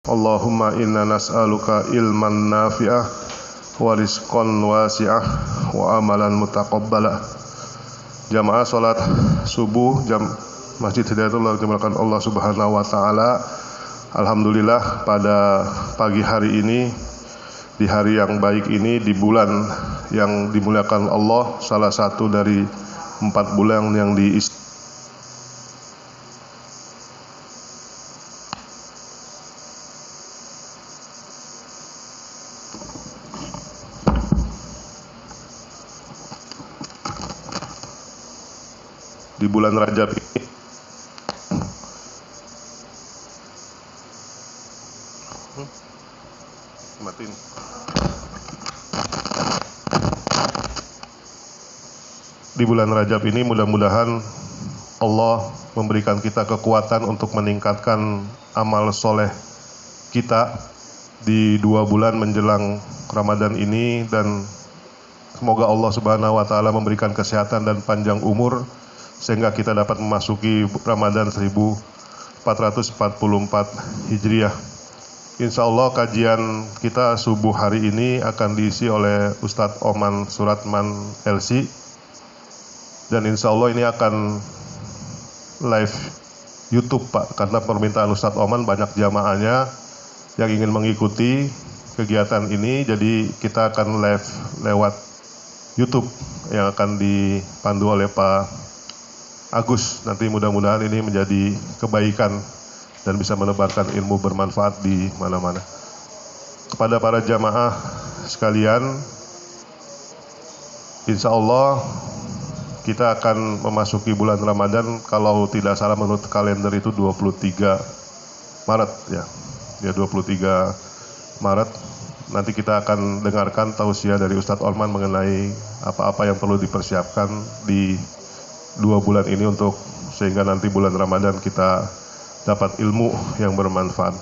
Allahumma inna nas'aluka ilman nafi'ah wa rizqan wasi'ah wa amalan mutaqabbalah. Jamaah salat subuh Masjid Hidayatullah dimulakan Allah Subhanahu wa taala. Alhamdulillah pada pagi hari ini, di hari yang baik ini, di bulan yang dimuliakan Allah, salah satu dari 4 bulan yang di bulan Rajab ini. Di bulan Rajab ini mudah-mudahan Allah memberikan kita kekuatan untuk meningkatkan amal soleh kita di 2 bulan menjelang Ramadan ini, dan semoga Allah Subhanahu wa taala memberikan kesehatan dan panjang umur sehingga kita dapat memasuki Ramadan 1444 Hijriah. Insya Allah kajian kita subuh hari ini akan diisi oleh Ustadz Oman Suratman LC, dan insya Allah ini akan live YouTube Pak, karena permintaan Ustadz Oman banyak jamaahnya yang ingin mengikuti kegiatan ini, jadi kita akan live lewat YouTube yang akan dipandu oleh Pak Agus. Nanti mudah-mudahan ini menjadi kebaikan dan bisa menebarkan ilmu bermanfaat di mana-mana. Kepada para jamaah sekalian, insya Allah kita akan memasuki bulan Ramadan, kalau tidak salah menurut kalender itu 23 Maret ya. Ya 23 Maret. Nanti kita akan dengarkan tausiah dari Ustadz Orman mengenai apa-apa yang perlu dipersiapkan di 2 bulan ini untuk sehingga nanti bulan Ramadan kita dapat ilmu yang bermanfaat.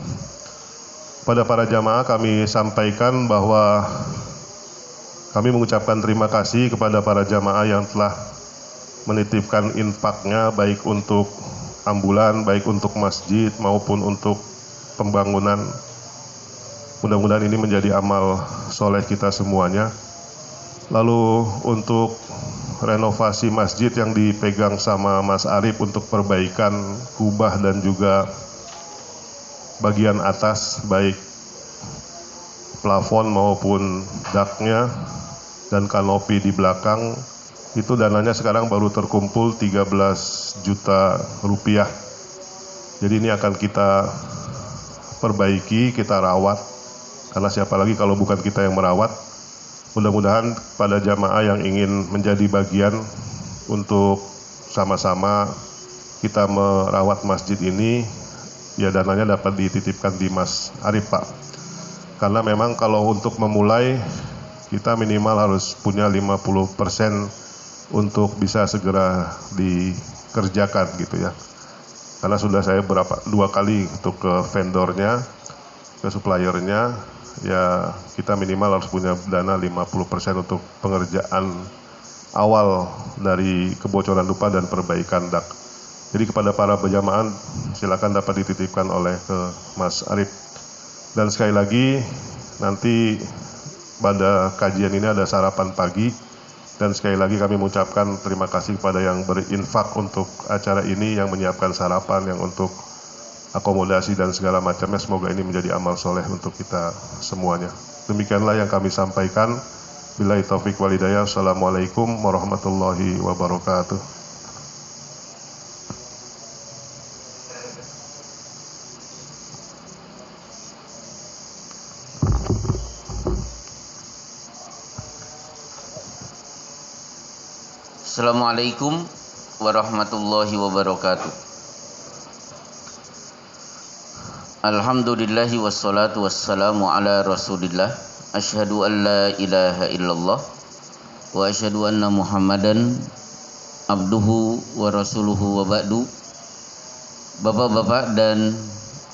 Pada para jamaah kami sampaikan bahwa kami mengucapkan terima kasih kepada para jamaah yang telah menitipkan infaknya, baik untuk ambulan, baik untuk masjid maupun untuk pembangunan. Mudah-mudahan ini menjadi amal soleh kita semuanya. Lalu untuk renovasi masjid yang dipegang sama Mas Arif untuk perbaikan kubah dan juga bagian atas, baik plafon maupun daknya dan kanopi di belakang, itu dananya sekarang baru terkumpul 13 juta rupiah. Jadi ini akan kita perbaiki, kita rawat, karena siapa lagi kalau bukan kita yang merawat. Mudah-mudahan pada jamaah yang ingin menjadi bagian untuk sama-sama kita merawat masjid ini, ya dananya dapat dititipkan di Mas Arif Pak. Karena memang kalau untuk memulai kita minimal harus punya 50% untuk bisa segera dikerjakan gitu ya. Karena sudah saya 2 kali untuk ke vendornya, ke suppliernya, ya kita minimal harus punya dana 50% untuk pengerjaan awal dari kebocoran dupa dan perbaikan dak. Jadi kepada para berjamaah silakan dapat dititipkan oleh ke Mas Arif. Dan sekali lagi nanti pada kajian ini ada sarapan pagi, dan sekali lagi kami mengucapkan terima kasih kepada yang berinfak untuk acara ini, yang menyiapkan sarapan, yang untuk akomodasi dan segala macamnya. Semoga ini menjadi amal soleh untuk kita semuanya. Demikianlah yang kami sampaikan. Billahi taufiq wal hidayah. Assalamualaikum warahmatullahi wabarakatuh. Assalamualaikum warahmatullahi wabarakatuh. Alhamdulillahi wassalatu wassalamu ala rasulillah. Asyhadu an la ilaha illallah wa asyhadu anna muhammadan abduhu wa rasuluhu wa ba'du. Bapak-bapak dan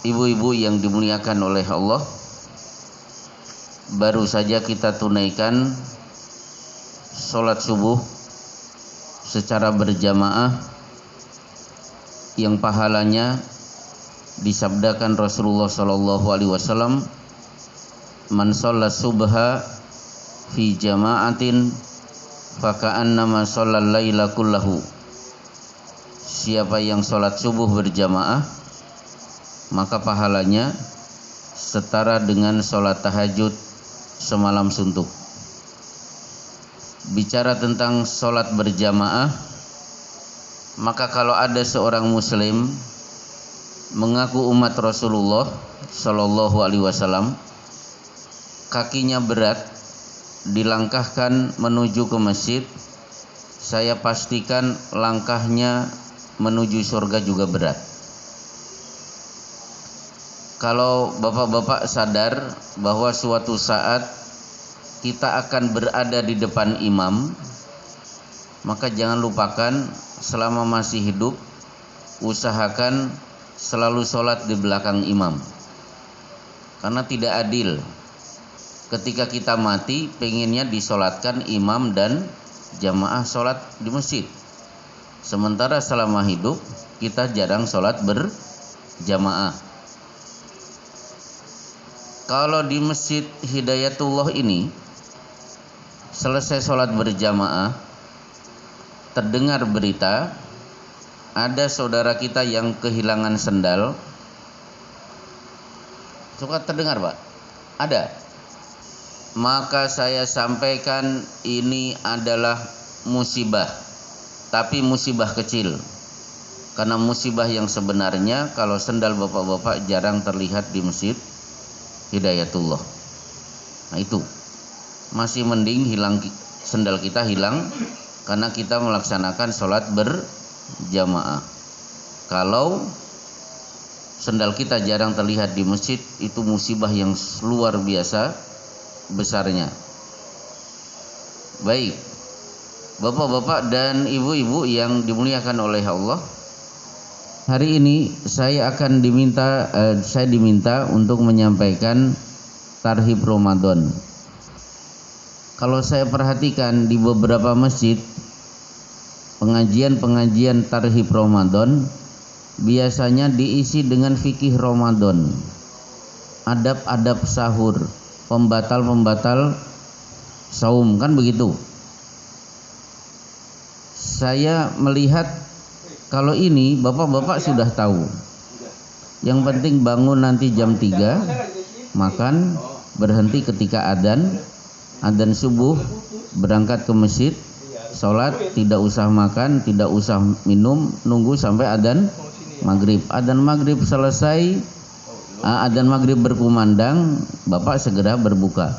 ibu-ibu yang dimuliakan oleh Allah, baru saja kita tunaikan sholat subuh secara berjamaah yang pahalanya disabdakan Rasulullah sallallahu alaihi wasallam, "Man shalla subha fi jama'atin faka'annama shallal laila kullahu." Siapa yang sholat subuh berjamaah, maka pahalanya setara dengan sholat tahajud semalam suntuk. Bicara tentang sholat berjamaah, maka kalau ada seorang muslim mengaku umat Rasulullah Shallallahu Alaihi Wasallam, kakinya berat dilangkahkan menuju ke masjid, saya pastikan langkahnya menuju surga juga berat. Kalau bapak-bapak sadar bahwa suatu saat kita akan berada di depan imam, maka jangan lupakan selama masih hidup, usahakan selalu sholat di belakang imam. Karena tidak adil ketika kita mati pengennya disolatkan imam dan jamaah sholat di masjid, sementara selama hidup kita jarang sholat berjamaah. Kalau di Masjid Hidayatullah ini selesai sholat berjamaah, terdengar berita ada saudara kita yang kehilangan sendal. Suka terdengar, Pak? Ada. Maka saya sampaikan ini adalah musibah, tapi musibah kecil. Karena musibah yang sebenarnya kalau sendal bapak-bapak jarang terlihat di Masjid Hidayatullah. Nah itu masih mending sendal kita hilang karena kita melaksanakan sholat berjamaah. Kalau sendal kita jarang terlihat di masjid, itu musibah yang luar biasa besarnya. Baik, bapak-bapak dan ibu-ibu yang dimuliakan oleh Allah, hari ini saya diminta untuk menyampaikan tarhib Ramadan. Kalau saya perhatikan di beberapa masjid, pengajian tarhib Ramadan biasanya diisi dengan fikih Ramadan, adab-adab sahur, pembatal-pembatal saum, kan begitu. Saya melihat kalau ini bapak-bapak sudah tahu. Yang penting bangun nanti jam 3, makan, berhenti ketika adzan subuh, berangkat ke masjid, sholat, tidak usah makan, tidak usah minum, nunggu sampai adzan maghrib. Adzan maghrib selesai, adzan maghrib berkumandang, bapak segera berbuka.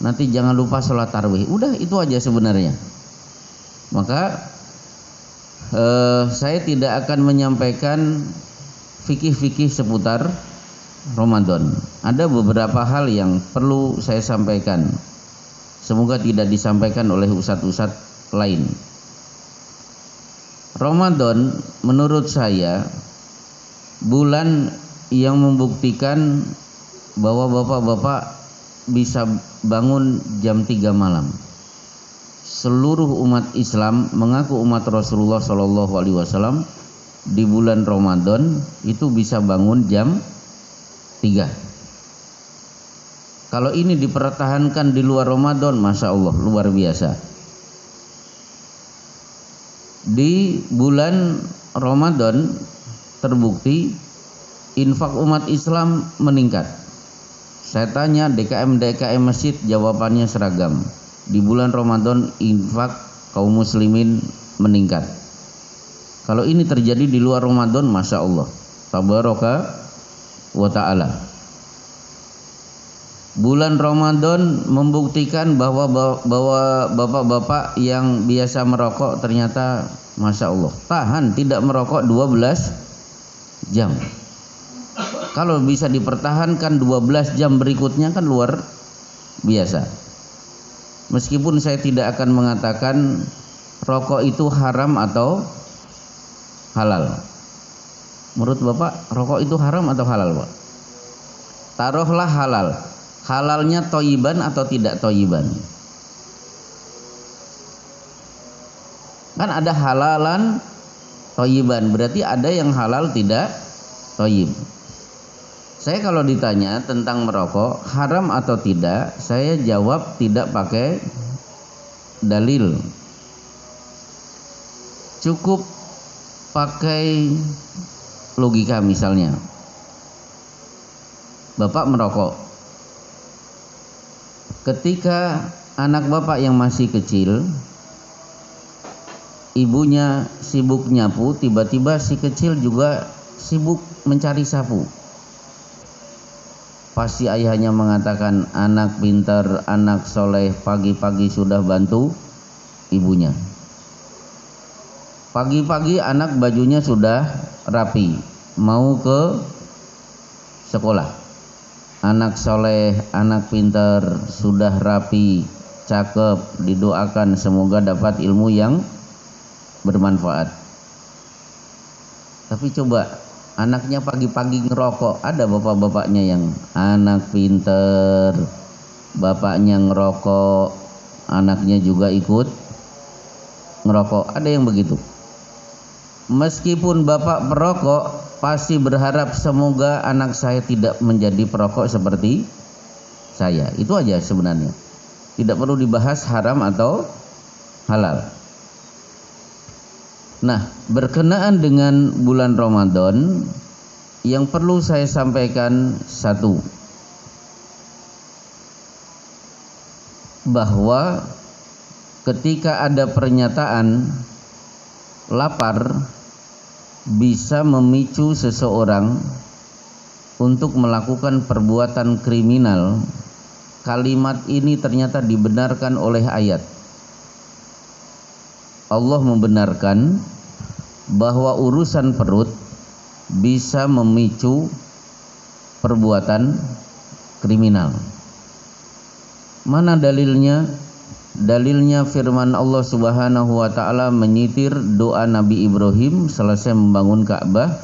Nanti jangan lupa sholat tarawih. Udah itu aja sebenarnya. Maka saya tidak akan menyampaikan fikih-fikih seputar Ramadan. Ada beberapa hal yang perlu saya sampaikan. Semoga tidak disampaikan oleh ustadz-ustadz lain. Ramadan menurut saya bulan yang membuktikan bahwa bapak-bapak bisa bangun jam 3 malam. Seluruh umat Islam mengaku umat Rasulullah Shallallahu Alaihi Wasallam di bulan Ramadan itu bisa bangun jam 3. Kalau ini dipertahankan di luar Ramadan, masya Allah luar biasa. Di bulan Ramadan terbukti infak umat Islam meningkat. Saya tanya DKM masjid, jawabannya seragam. Di bulan Ramadan infak kaum muslimin meningkat. Kalau ini terjadi di luar Ramadan, masya Allah, tabaraka wa ta'ala. Bulan Ramadan membuktikan bahwa bapak-bapak yang biasa merokok ternyata masya Allah tahan tidak merokok 12 jam. Kalau bisa dipertahankan 12 jam berikutnya kan luar biasa. Meskipun saya tidak akan mengatakan rokok itu haram atau halal. Menurut Bapak, rokok itu haram atau halal, Pak? Taruhlah halal. Halalnya toyiban atau tidak toyiban? Kan ada halalan toyiban, berarti ada yang halal tidak Thayyib. Saya kalau ditanya tentang merokok haram atau tidak, saya jawab tidak pakai dalil. Cukup pakai logika. Misalnya Bapak merokok, ketika anak Bapak yang masih kecil, ibunya sibuk nyapu, tiba-tiba si kecil juga sibuk mencari sapu. Pasti ayahnya mengatakan, anak pintar, anak soleh, pagi-pagi sudah bantu ibunya. Pagi-pagi anak bajunya sudah rapi, mau ke sekolah. Anak soleh, anak pintar, sudah rapi, cakep, didoakan semoga dapat ilmu yang bermanfaat. Tapi coba anaknya pagi-pagi ngerokok, ada bapak-bapaknya yang anak pinter, bapaknya ngerokok, anaknya juga ikut ngerokok, ada yang begitu. Meskipun bapak perokok, pasti berharap semoga anak saya tidak menjadi perokok seperti saya. Itu aja sebenarnya, tidak perlu dibahas haram atau halal. Nah, berkenaan dengan bulan Ramadan, yang perlu saya sampaikan satu, bahwa ketika ada pernyataan lapar bisa memicu seseorang untuk melakukan perbuatan kriminal, kalimat ini ternyata dibenarkan oleh ayat. Allah membenarkan bahwa urusan perut bisa memicu perbuatan kriminal. Mana dalilnya? Dalilnya firman Allah Subhanahu wa taala menyitir doa Nabi Ibrahim selesai membangun Ka'bah.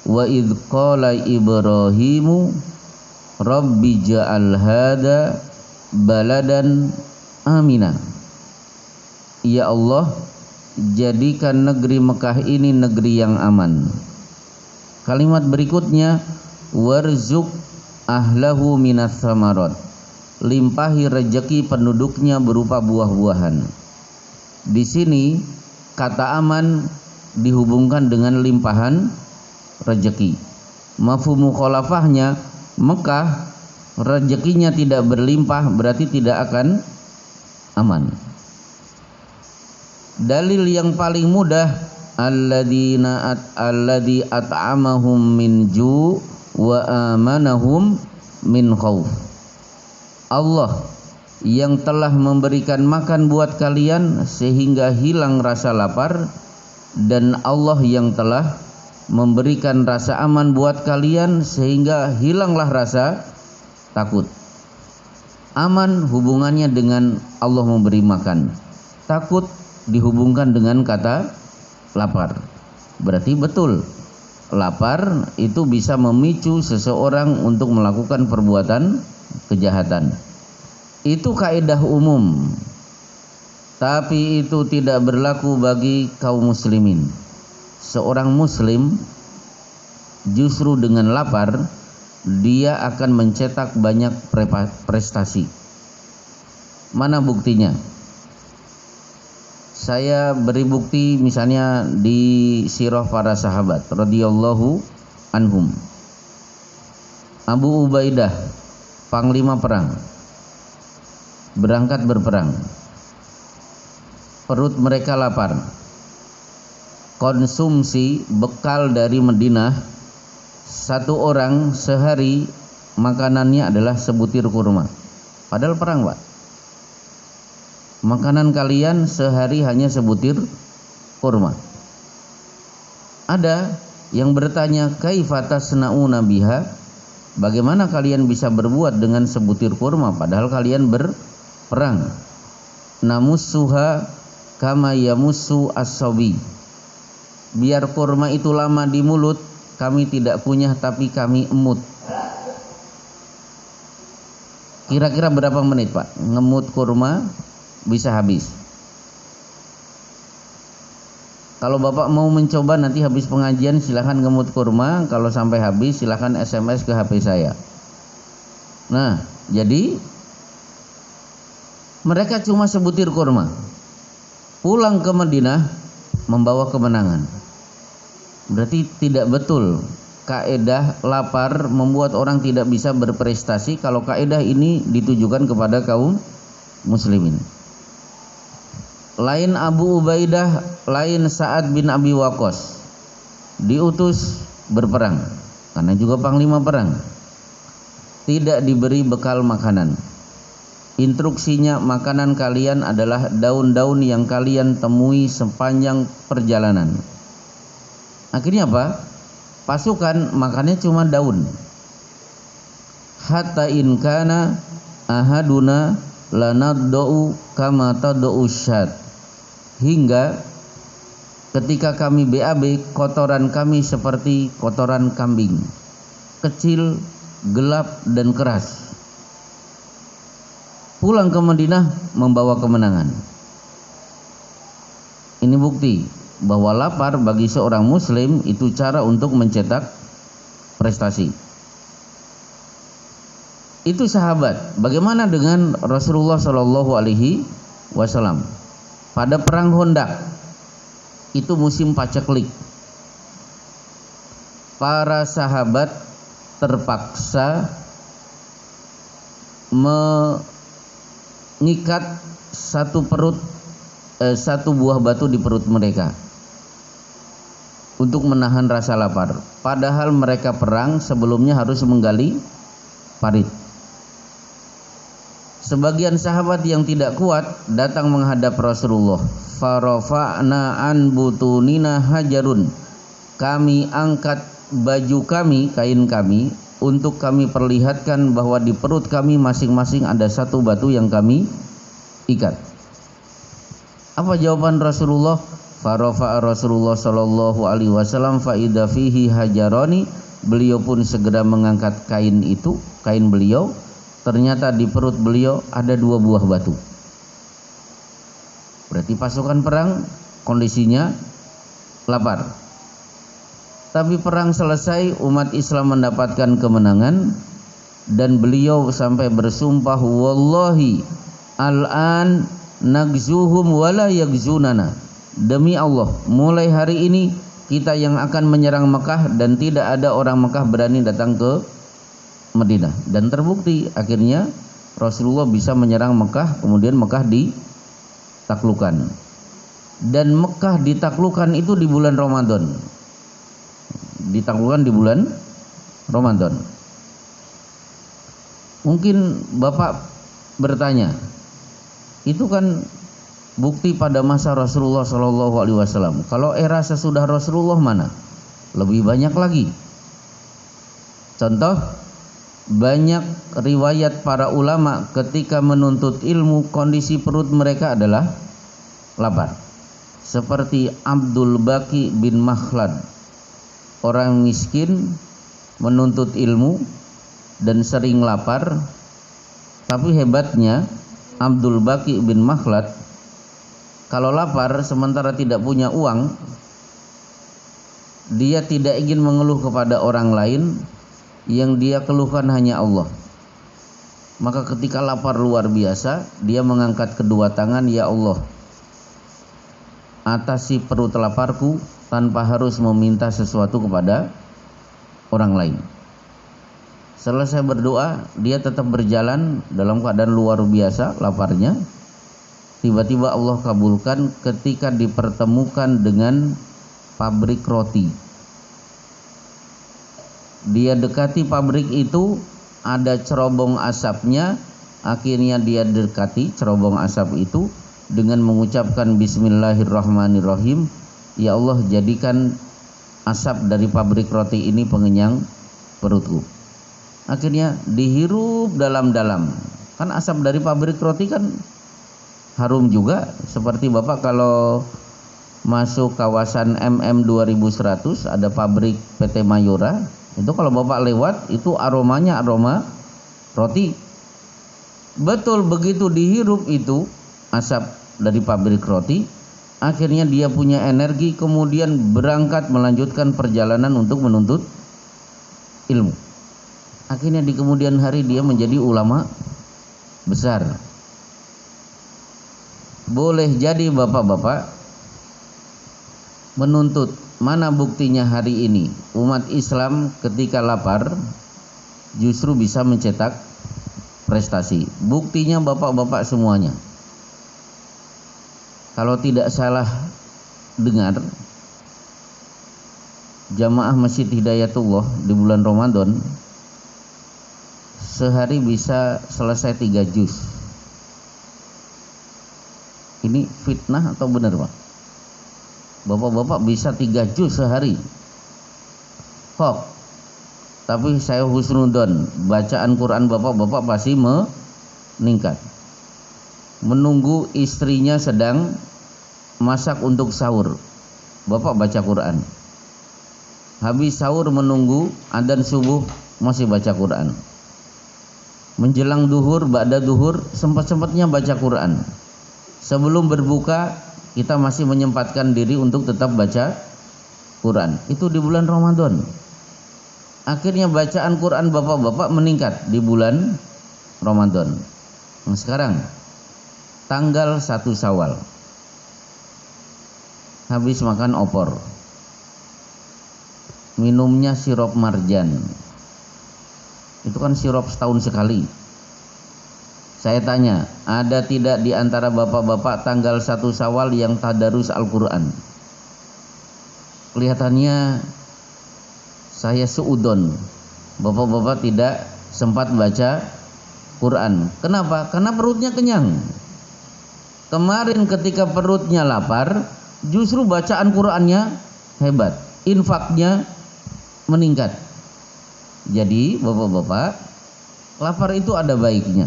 Wa idz qala Ibrahimu rabbi ja'al hada baladan amina. Ya Allah, jadikan negeri Mekah ini negeri yang aman. Kalimat berikutnya, warzuq ahlahu minas samarat. Limpahi rejeki penduduknya berupa buah-buahan. Di sini kata aman dihubungkan dengan limpahan rejeki. Mafhum mukhalafahnya, Mekah rejekinya tidak berlimpah, berarti tidak akan aman. Dalil yang paling mudah, alladzi at'amahum min ju' wa amanahum min khauf. Allah yang telah memberikan makan buat kalian sehingga hilang rasa lapar, dan Allah yang telah memberikan rasa aman buat kalian sehingga hilanglah rasa takut. Aman hubungannya dengan Allah memberi makan, takut dihubungkan dengan kata lapar. Berarti betul, lapar itu bisa memicu seseorang untuk melakukan perbuatan kejahatan. Itu kaidah umum, tapi itu tidak berlaku bagi kaum muslimin. Seorang muslim justru dengan lapar dia akan mencetak banyak prestasi. Mana buktinya? Saya beri bukti misalnya di sirah para sahabat radhiyallahu anhum. Abu Ubaidah, panglima perang, berangkat berperang. Perut mereka lapar. Konsumsi bekal dari Madinah, satu orang sehari makanannya adalah sebutir kurma. Padahal perang, Pak. Makanan kalian sehari hanya sebutir kurma. Ada yang bertanya, kaifa tasna'una biha? Bagaimana kalian bisa berbuat dengan sebutir kurma padahal kalian berperang? Namussuha kama yamussu as-sabi. Biar kurma itu lama di mulut, kami tidak punya tapi kami emut. Kira-kira berapa menit, Pak? Ngemut kurma bisa habis. Kalau Bapak mau mencoba nanti habis pengajian silahkan ngemut kurma. Kalau sampai habis silahkan SMS ke HP saya. Nah, jadi mereka cuma sebutir kurma. Pulang ke Madinah membawa kemenangan. Berarti tidak betul kaidah lapar membuat orang tidak bisa berprestasi. Kalau kaidah ini ditujukan kepada kaum muslimin. Lain Abu Ubaidah, lain Sa'ad bin Abi Waqqas diutus berperang karena juga panglima perang. Tidak diberi bekal makanan. Instruksinya, makanan kalian adalah daun-daun yang kalian temui sepanjang perjalanan. Akhirnya apa? Pasukan makannya cuma daun. Hatta in kana ahaduna lanaddu kama tad'u syat. Hingga ketika kami BAB, kotoran kami seperti kotoran kambing, kecil, gelap dan keras. Pulang ke Madinah membawa kemenangan. Ini bukti bahwa lapar bagi seorang muslim itu cara untuk mencetak prestasi. Itu sahabat. Bagaimana dengan Rasulullah Shallallahu Alaihi Wasallam? Pada perang Hondak, itu musim paceklik. Para sahabat terpaksa mengikat satu buah batu di perut mereka untuk menahan rasa lapar. Padahal mereka perang sebelumnya harus menggali parit. Sebagian sahabat yang tidak kuat datang menghadap Rasulullah. Farafa'na an butunina hajarun. Kami angkat baju kami, kain kami, untuk kami perlihatkan bahwa di perut kami masing-masing ada satu batu yang kami ikat. Apa jawaban Rasulullah? Farafa'a Rasulullah sallallahu alaihi wasallam fa idza fihi hajarani. Beliau pun segera mengangkat kain itu, kain beliau. Ternyata di perut beliau ada 2 buah batu. Berarti pasukan perang kondisinya lapar. Tapi perang selesai, umat Islam mendapatkan kemenangan dan beliau sampai bersumpah, wallahi al-an nagzuhum wala yagzunana. Demi Allah, mulai hari ini kita yang akan menyerang Mekah dan tidak ada orang Mekah berani datang ke Madinah. Dan terbukti akhirnya Rasulullah bisa menyerang Mekah, kemudian Mekah ditaklukkan. Dan Mekah ditaklukkan itu di bulan Ramadan. Ditaklukkan di bulan Ramadan. Mungkin Bapak bertanya, itu kan bukti pada masa Rasulullah Shallallahu Alaihi Wasallam. Kalau era sesudah Rasulullah mana? Lebih banyak lagi. Contoh, banyak riwayat para ulama ketika menuntut ilmu kondisi perut mereka adalah lapar. Seperti Abdul Baqi bin Makhlad, orang miskin menuntut ilmu dan sering lapar. Tapi hebatnya Abdul Baqi bin Makhlad, kalau lapar sementara tidak punya uang, dia tidak ingin mengeluh kepada orang lain. Yang dia keluhkan hanya Allah. Maka ketika lapar luar biasa, dia mengangkat kedua tangan, ya Allah, atasi perut laparku tanpa harus meminta sesuatu kepada orang lain. Selesai berdoa, dia tetap berjalan dalam keadaan luar biasa laparnya. Tiba-tiba Allah kabulkan ketika dipertemukan dengan pabrik roti. Dia dekati pabrik itu, ada cerobong asapnya. Akhirnya dia dekati cerobong asap itu dengan mengucapkan Bismillahirrahmanirrahim. Ya Allah, jadikan asap dari pabrik roti ini pengenyang perutku. Akhirnya dihirup dalam-dalam. Kan asap dari pabrik roti kan harum juga. Seperti Bapak kalau masuk kawasan MM 2100 ada pabrik PT Mayora. Itu kalau Bapak lewat, itu aromanya aroma roti. Betul, begitu dihirup itu asap dari pabrik roti, akhirnya dia punya energi, kemudian berangkat melanjutkan perjalanan untuk menuntut ilmu. Akhirnya di kemudian hari dia menjadi ulama besar. Boleh jadi bapak-bapak menuntut, mana buktinya hari ini umat Islam ketika lapar justru bisa mencetak prestasi. Buktinya bapak-bapak semuanya. Kalau tidak salah dengar, jamaah Masjid Hidayatullah di bulan Ramadan sehari bisa selesai 3 juz. Ini fitnah atau benar, Pak? Bapak-bapak bisa 3 juz sehari. Hoax. Tapi saya husnudon, bacaan Quran bapak-bapak pasti meningkat. Menunggu istrinya sedang masak untuk sahur, bapak baca Quran. Habis sahur menunggu adzan subuh, masih baca Quran. Menjelang duhur, ba'da duhur, sempat-sempatnya baca Quran. Sebelum berbuka, kita masih menyempatkan diri untuk tetap baca Quran. Itu di bulan Ramadan. Akhirnya bacaan Quran bapak-bapak meningkat di bulan Ramadan. Nah, sekarang tanggal 1 Syawal, habis makan opor, minumnya sirup marjan. Itu kan sirup setahun sekali. Saya tanya, ada tidak di antara bapak-bapak tanggal 1 Syawal yang tadarus Al-Quran? Kelihatannya saya seudon, bapak-bapak tidak sempat baca Quran. Kenapa? Karena perutnya kenyang. Kemarin ketika perutnya lapar, justru bacaan Qurannya hebat, infaknya meningkat. Jadi bapak-bapak, lapar itu ada baiknya.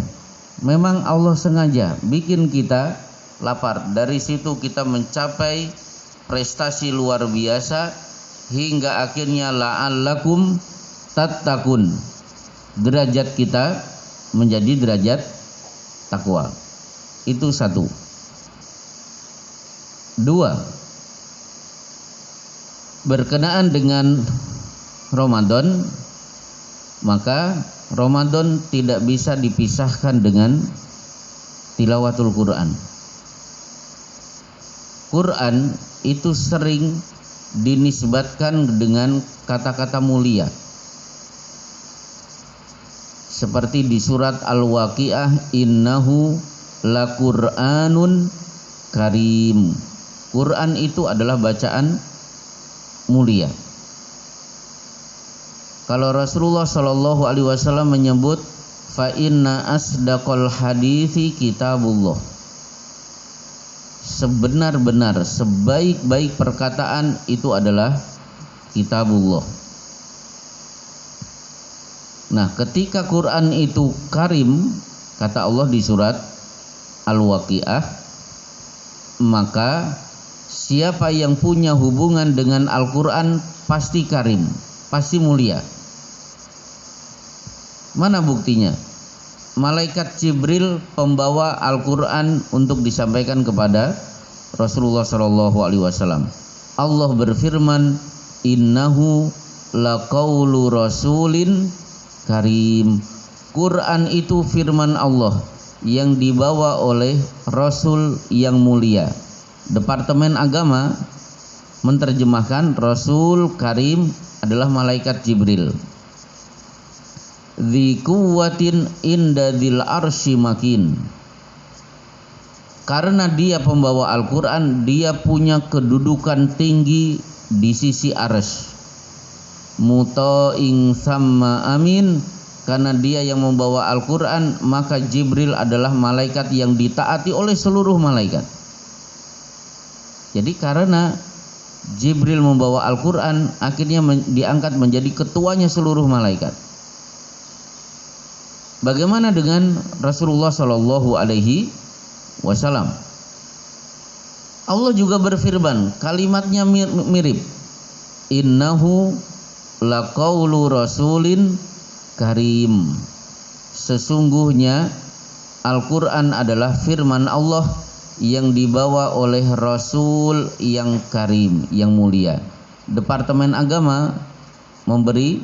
Memang Allah sengaja bikin kita lapar. Dari situ kita mencapai prestasi luar biasa, hingga akhirnya la'allakum tattaqun. Derajat kita menjadi derajat takwa. Itu 1. 2, berkenaan dengan Ramadan, maka Ramadan tidak bisa dipisahkan dengan tilawatul Quran. Quran itu sering dinisbatkan dengan kata-kata mulia, seperti di surat Al-Waqiah, innahu laqur'anun karim. Quran itu adalah bacaan mulia. Kalau Rasulullah Shallallahu Alaihi Wasallam menyebut, fa inna asdaqal hadithi kitabullah, sebenar-benar sebaik-baik perkataan itu adalah kitabullah. Nah, ketika Quran itu karim, kata Allah di surat Al-Waqiah, maka siapa yang punya hubungan dengan Al-Quran pasti karim, pasti mulia. Mana buktinya? Malaikat Jibril pembawa Al-Quran untuk disampaikan kepada Rasulullah SAW. Allah berfirman, innahu laqaulu rasulin karim. Quran itu firman Allah yang dibawa oleh Rasul yang mulia. Departemen Agama menerjemahkan Rasul Karim adalah malaikat Jibril. Dzi quwwatin inda dzil arsy makin. Karena dia pembawa Al-Quran, dia punya kedudukan tinggi di sisi arsy. Muta'in sama amin. Karena dia yang membawa Al-Quran, maka Jibril adalah malaikat yang ditaati oleh seluruh malaikat. Jadi karena Jibril membawa Al-Quran, akhirnya diangkat menjadi ketuanya seluruh malaikat. Bagaimana dengan Rasulullah Shallallahu Alaihi Wasallam? Allah juga berfirman, kalimatnya mirip. Innahu laqaulu rasulin karim. Sesungguhnya Al-Quran adalah firman Allah yang dibawa oleh Rasul yang karim, yang mulia. Departemen Agama memberi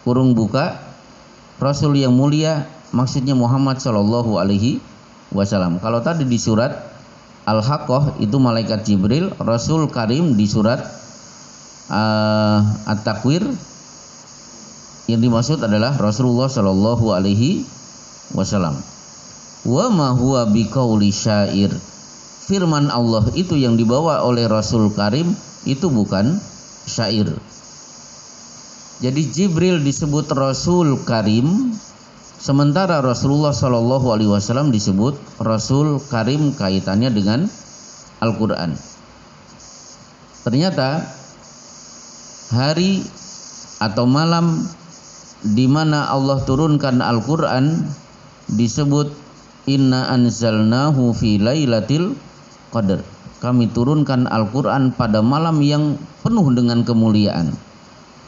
kurung buka Rasul yang mulia, maksudnya Muhammad Shallallahu Alaihi Wasallam. Kalau tadi di surat Al-Haqqah itu malaikat Jibril, Rasul karim di surat At-Takwir yang dimaksud adalah Rasulullah Shallallahu Alaihi Wasallam. Wa ma huwa biqauli syair. Firman Allah itu yang dibawa oleh Rasul Karim itu bukan syair. Jadi Jibril disebut Rasul Karim, sementara Rasulullah Shallallahu Alaihi Wasallam disebut Rasul Karim, kaitannya dengan Al-Quran. Ternyata hari atau malam di mana Allah turunkan Al-Quran disebut Inna anzalnahu fi lailatul qadar. Kami turunkan Al-Quran pada malam yang penuh dengan kemuliaan.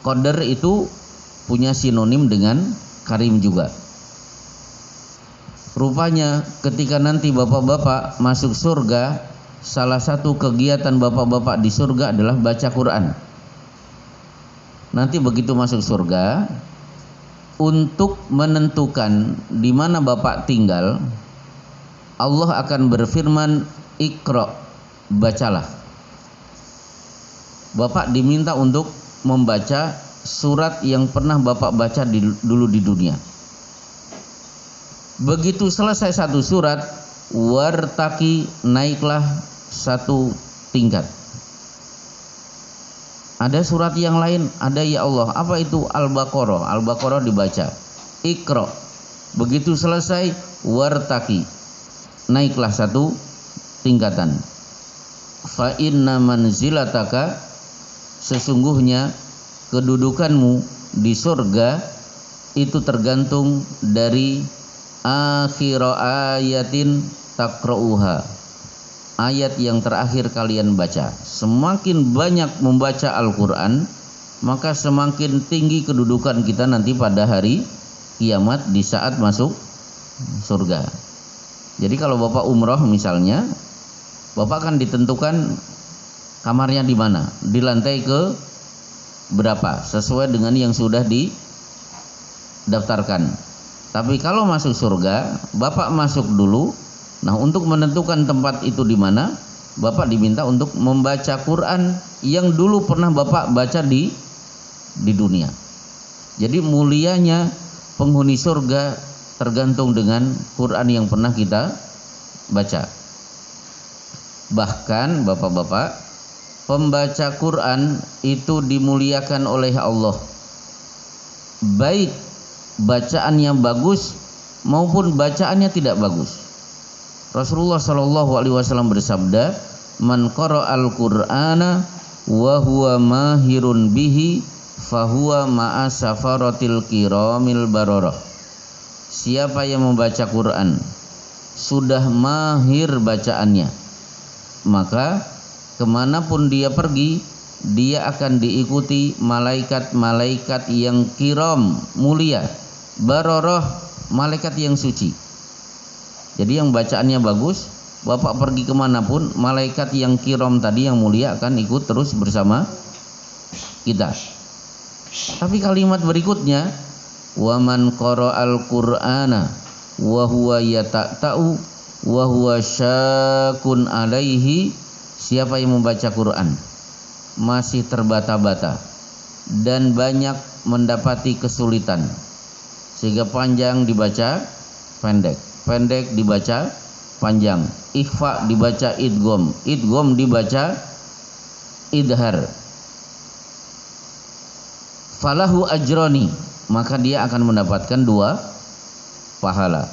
Qadar itu punya sinonim dengan karim juga. Rupanya ketika nanti bapak-bapak masuk surga, salah satu kegiatan bapak-bapak di surga adalah baca Quran. Nanti begitu masuk surga, untuk menentukan di mana bapak tinggal, Allah akan berfirman, Iqra, bacalah. Bapak diminta untuk membaca surat yang pernah bapak baca dulu di dunia. Begitu selesai satu surat, wartaki, naiklah satu tingkat. Ada surat yang lain, ada ya Allah, apa itu? Al-Baqarah. Al-Baqarah dibaca, Iqra. Begitu selesai, wartaki, naiklah satu tingkatan. Fa inna manzilataka, sesungguhnya kedudukanmu di surga itu tergantung dari akhir ayatin taqra'uha, ayat yang terakhir kalian baca. Semakin banyak membaca Al-Quran, maka semakin tinggi kedudukan kita nanti pada hari kiamat di saat masuk surga. Jadi kalau bapak umroh misalnya, bapak akan ditentukan kamarnya di mana, di lantai ke berapa, sesuai dengan yang sudah didaftarkan. Tapi kalau masuk surga, bapak masuk dulu. Nah, untuk menentukan tempat itu di mana, bapak diminta untuk membaca Quran yang dulu pernah bapak baca di dunia. Jadi mulianya penghuni surga tergantung dengan Quran yang pernah kita baca. Bahkan bapak-bapak, pembaca Quran itu dimuliakan oleh Allah, baik bacaannya bagus maupun bacaannya tidak bagus. Rasulullah Shallallahu Alaihi Wasallam bersabda, "Man qara'al Qur'ana wa huwa mahirun bihi, fahuwa ma'a safaratil kiramil bararah." Siapa yang membaca Quran sudah mahir bacaannya, maka kemanapun dia pergi, dia akan diikuti malaikat-malaikat yang kiram, mulia, baroroh, malaikat yang suci. Jadi yang bacaannya bagus, bapak pergi kemanapun, malaikat yang kiram tadi yang mulia akan ikut terus bersama kita. Tapi kalimat berikutnya, wa man qara'al Qur'ana wa huwa yata'ta'u wa huwa syakun alaihi, siapa yang membaca Quran masih terbata-bata dan banyak mendapati kesulitan, sehingga panjang dibaca pendek, pendek dibaca panjang, ikhfa dibaca idgham, idgham dibaca idhar, falahu ajroni, maka dia akan mendapatkan dua pahala.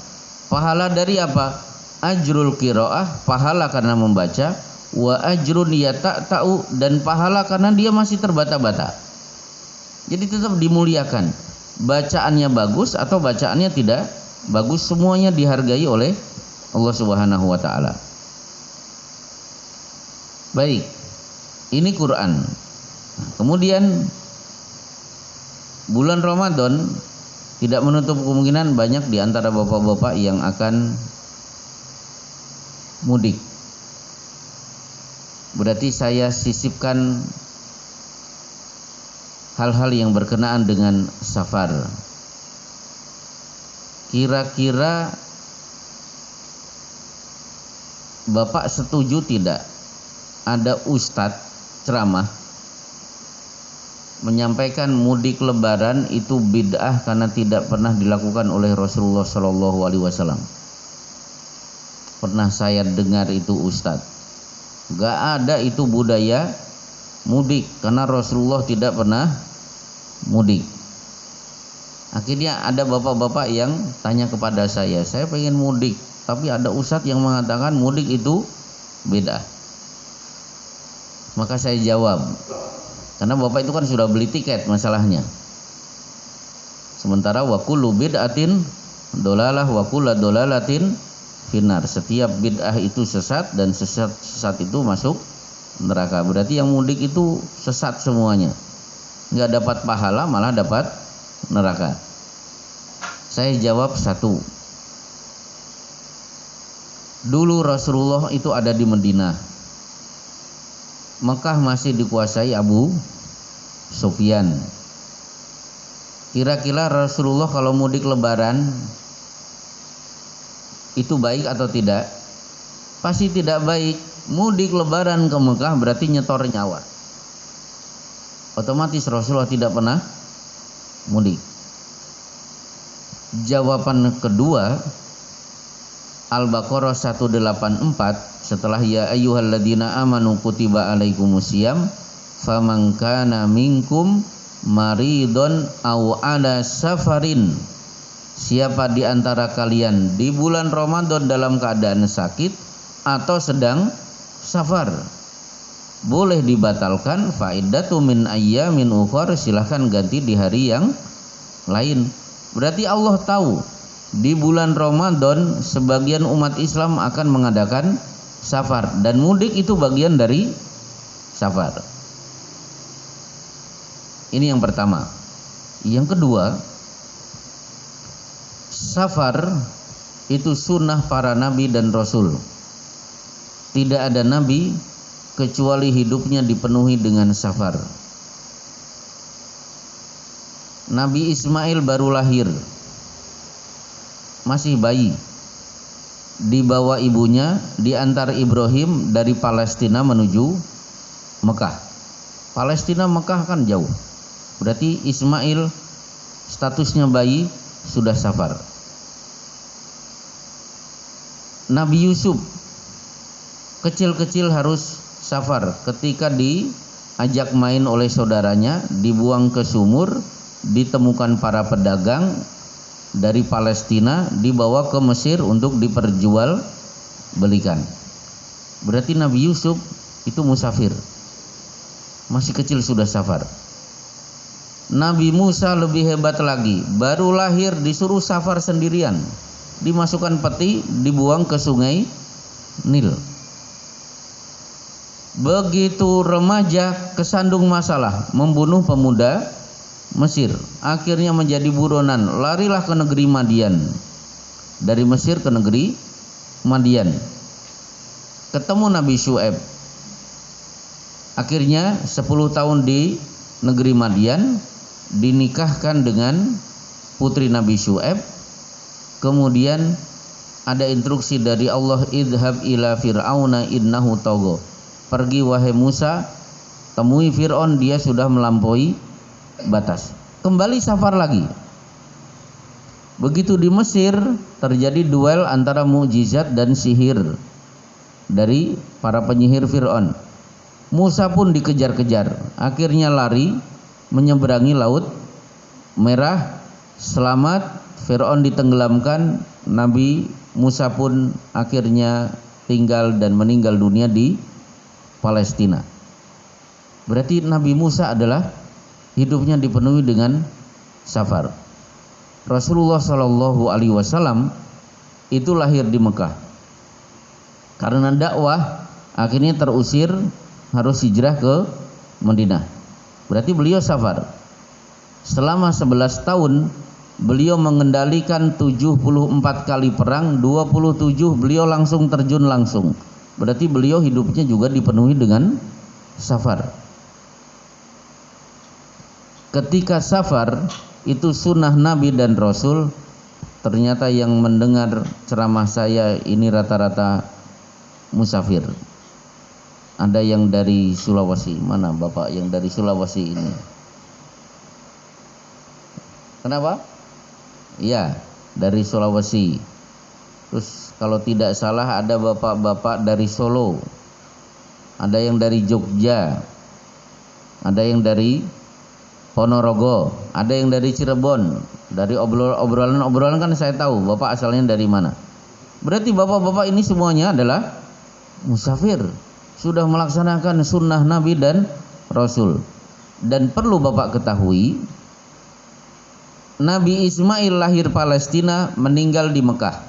Pahala dari apa? Ajrul qiraah, pahala karena membaca, wa ajrun yata'ta'u, dan pahala karena dia masih terbata-bata. Jadi tetap dimuliakan. Bacaannya bagus atau bacaannya tidak bagus, semuanya dihargai oleh Allah Subhanahu wa taala. Baik. Ini Quran. Kemudian bulan Ramadan tidak menutup kemungkinan banyak di antara bapak-bapak yang akan mudik. Berarti saya sisipkan hal-hal yang berkenaan dengan safar. Kira-kira Bapak setuju tidak ada ustadz ceramah menyampaikan mudik lebaran itu bid'ah karena tidak pernah dilakukan oleh Rasulullah Shallallahu Alaihi Wasallam? Pernah saya dengar itu ustadz. Gak ada itu budaya mudik karena Rasulullah tidak pernah mudik. Akhirnya ada bapak-bapak yang tanya kepada saya pengen mudik, tapi ada ustadz yang mengatakan mudik itu bid'ah. Maka saya jawab, karena bapak itu kan sudah beli tiket masalahnya. Sementara wa kullu bid'atin dolalah wa kullu dolalatin finnar. Setiap bid'ah itu sesat dan sesat itu masuk neraka. Berarti yang mudik itu sesat semuanya. Enggak dapat pahala, malah dapat neraka. Saya jawab satu. Dulu Rasulullah itu ada di Madinah. Mekah masih dikuasai Abu Sufyan. Kira-kira Rasulullah kalau mudik lebaran itu baik atau tidak? Pasti tidak baik. Mudik lebaran ke Mekah berarti nyetor nyawa. Otomatis Rasulullah tidak pernah mudik. Jawaban kedua, Al-Baqarah 184, setelah ya ayyuhalladzina amanu kutiba alaikumusiyam faman kana minkum maridon aw ala safarin. Siapa di antara kalian di bulan Ramadan dalam keadaan sakit atau sedang safar, boleh dibatalkan. Fa'iddatu min ayyamin ukhar, silahkan ganti di hari yang lain. Berarti Allah tahu di bulan Ramadan sebagian umat Islam akan mengadakan safar, dan mudik itu bagian dari safar. Ini yang pertama. Yang kedua, safar itu sunnah para nabi dan rasul. Tidak ada nabi kecuali hidupnya dipenuhi dengan safar. Nabi Ismail baru lahir, masih bayi, dibawa ibunya, diantar Ibrahim dari Palestina menuju Mekah. Palestina Mekah kan jauh, berarti Ismail statusnya bayi sudah safar. Nabi Yusuf kecil-kecil harus safar. Ketika diajak main oleh saudaranya, dibuang ke sumur, ditemukan para pedagang dari Palestina, dibawa ke Mesir untuk diperjualbelikan. Berarti Nabi Yusuf itu musafir, masih kecil sudah safar. Nabi Musa lebih hebat lagi, baru lahir disuruh safar sendirian, dimasukkan peti, dibuang ke sungai Nil. Begitu remaja kesandung masalah, membunuh pemuda Mesir, akhirnya menjadi buronan, larilah ke negeri Madian. Dari Mesir ke negeri Madian, ketemu Nabi Syuaib. Akhirnya 10 tahun di negeri Madian, dinikahkan dengan putri Nabi Syuaib. Kemudian ada instruksi dari Allah, idhab ila fir'auna innahu tagha. Pergi wahai Musa, temui Fir'aun, dia sudah melampaui batas. Kembali safar lagi. Begitu di Mesir terjadi duel antara mukjizat dan sihir dari para penyihir Fir'aun. Musa pun dikejar-kejar, akhirnya lari menyeberangi Laut Merah, selamat. Fir'aun ditenggelamkan, Nabi Musa pun akhirnya tinggal dan meninggal dunia di Palestina. Berarti Nabi Musa adalah hidupnya dipenuhi dengan safar. Rasulullah Shallallahu Alaihi Wasallam itu lahir di Mekah. Karena dakwah akhirnya terusir, harus hijrah ke Madinah. Berarti beliau safar. Selama 11 tahun beliau mengendalikan 74 kali perang, 27 beliau langsung terjun langsung. Berarti beliau hidupnya juga dipenuhi dengan safar. Ketika safar itu sunnah Nabi dan Rasul, ternyata yang mendengar ceramah saya ini rata-rata musafir. Ada yang dari Sulawesi. Mana Bapak yang dari Sulawesi ini? Kenapa? Iya, dari Sulawesi. Terus kalau tidak salah ada bapak-bapak dari Solo. Ada yang dari Jogja. Ada yang dari Ponorogo, ada yang dari Cirebon. Dari obrolan kan saya tahu Bapak asalnya dari mana. Berarti bapak-bapak ini semuanya adalah musafir, sudah melaksanakan sunnah Nabi dan Rasul. Dan perlu Bapak ketahui, Nabi Ismail lahir Palestina, meninggal di Mekah.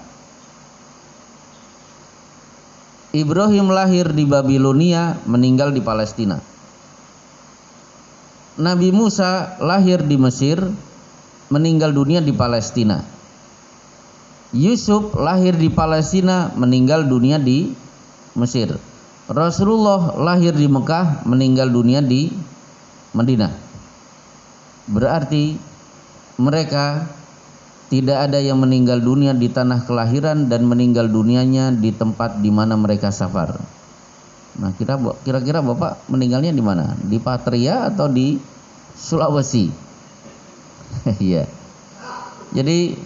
Ibrahim lahir di Babilonia, meninggal di Palestina. Nabi Musa lahir di Mesir, meninggal dunia di Palestina. Yusuf lahir di Palestina, meninggal dunia di Mesir. Rasulullah lahir di Mekah, meninggal dunia di Madinah. Berarti mereka tidak ada yang meninggal dunia di tanah kelahiran dan meninggal dunianya di tempat di mana mereka safar. Nah, kira-kira Bapak meninggalnya di mana? Di Patria atau di Sulawesi? Iya. Jadi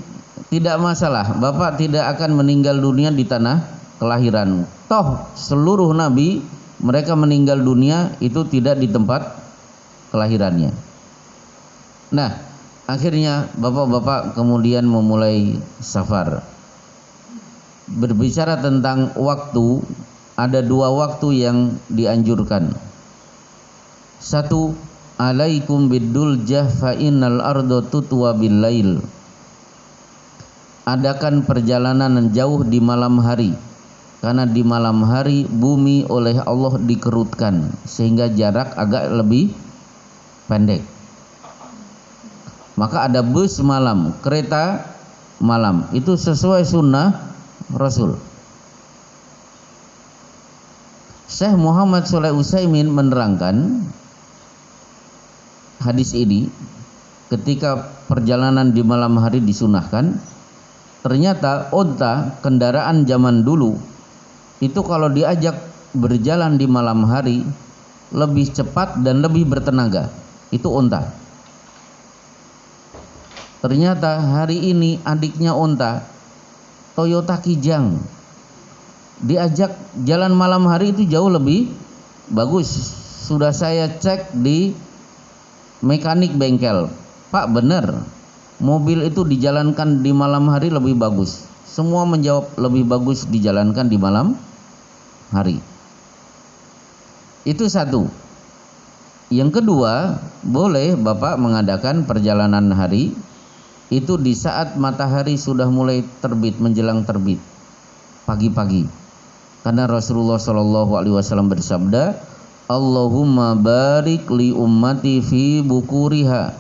tidak masalah, Bapak tidak akan meninggal dunia di tanah kelahiran. Toh seluruh nabi mereka meninggal dunia itu tidak di tempat kelahirannya. Nah, akhirnya bapak-bapak kemudian memulai safar. Berbicara tentang waktu, ada dua waktu yang dianjurkan. Satu, alaikum biduljah fa innal ardo tutwa bil lail. Adakan perjalanan jauh di malam hari, karena di malam hari bumi oleh Allah dikerutkan sehingga jarak agak lebih pendek. Maka ada bus malam, kereta malam, itu sesuai sunnah Rasul. Syekh Muhammad Shalih Utsaimin menerangkan hadis ini, ketika perjalanan di malam hari disunahkan, ternyata unta, kendaraan zaman dulu itu kalau diajak berjalan di malam hari lebih cepat dan lebih bertenaga. Itu unta. Ternyata hari ini adiknya unta, Toyota Kijang, diajak jalan malam hari itu jauh lebih bagus. Sudah saya cek di mekanik bengkel, Pak, benar mobil itu dijalankan di malam hari lebih bagus. Semua menjawab lebih bagus dijalankan di malam hari. Itu satu. Yang kedua, boleh Bapak mengadakan perjalanan hari itu di saat matahari sudah mulai terbit, menjelang terbit, pagi-pagi. Karena Rasulullah SAW bersabda, Allahumma barik li ummati fi bukuriha.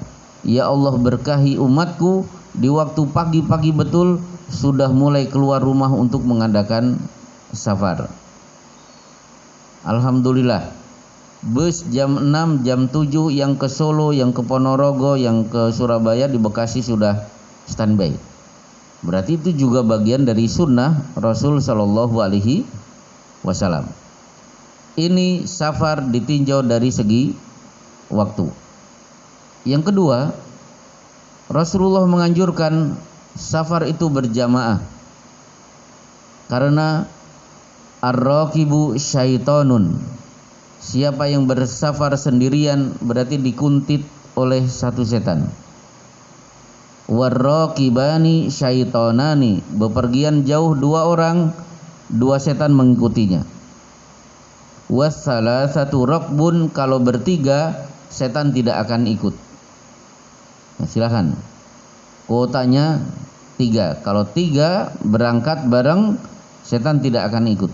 Ya Allah, berkahi umatku di waktu pagi-pagi betul sudah mulai keluar rumah untuk mengadakan safar. Alhamdulillah, bus jam 6, jam 7 yang ke Solo, yang ke Ponorogo, yang ke Surabaya, di Bekasi sudah standby. Berarti itu juga bagian dari sunnah Rasul Shallallahu Alaihi Wasallam. Ini safar ditinjau dari segi waktu. Yang kedua, Rasulullah menganjurkan safar itu berjamaah, karena ar-raqibu syaitonun. Siapa yang bersafar sendirian berarti dikuntit oleh satu setan. Warraqibani syaitonani, bepergian jauh dua orang, dua setan mengikutinya. Wassalasatu raqbun, kalau bertiga setan tidak akan ikut. Nah, silakan. Kuotanya 3. Kalau 3 berangkat bareng, setan tidak akan ikut.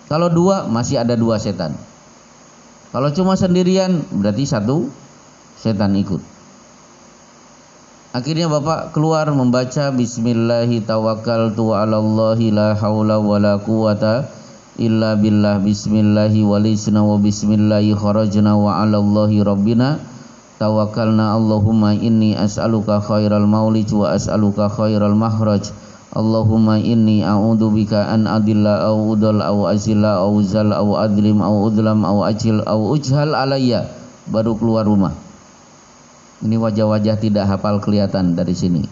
Kalau 2 masih ada 2 setan. Kalau cuma sendirian berarti 1 setan ikut. Akhirnya Bapak keluar membaca Bismillahi tawakkaltu 'alallahi la haula wala quwata illa billah bismillahi walisna wa bismillahi kharajna wa 'alallahi rabbina tawakkalna Allahumma inni as'aluka khairal maulij wa as'aluka khairal makhraj Allahumma inni a'udzubika an adilla au udal au azilla au zal au adlim au udlam au ajil au ujhal alayya. Baru keluar rumah. Ini wajah-wajah tidak hafal kelihatan dari sini.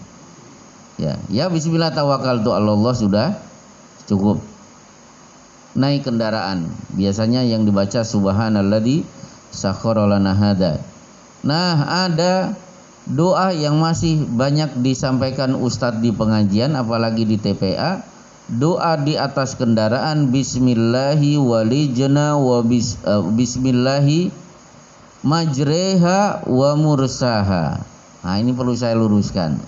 Ya bismillah tawakkaltu 'alallah sudah cukup. Naik kendaraan, biasanya yang dibaca subhanalladzi sakhkhara lana hada. Nah, ada doa yang masih banyak disampaikan ustadz di pengajian, apalagi di TPA. Doa di atas kendaraan, bismillahi walijna wa bismillahi majreha wa mursaha. Nah, ini perlu saya luruskan.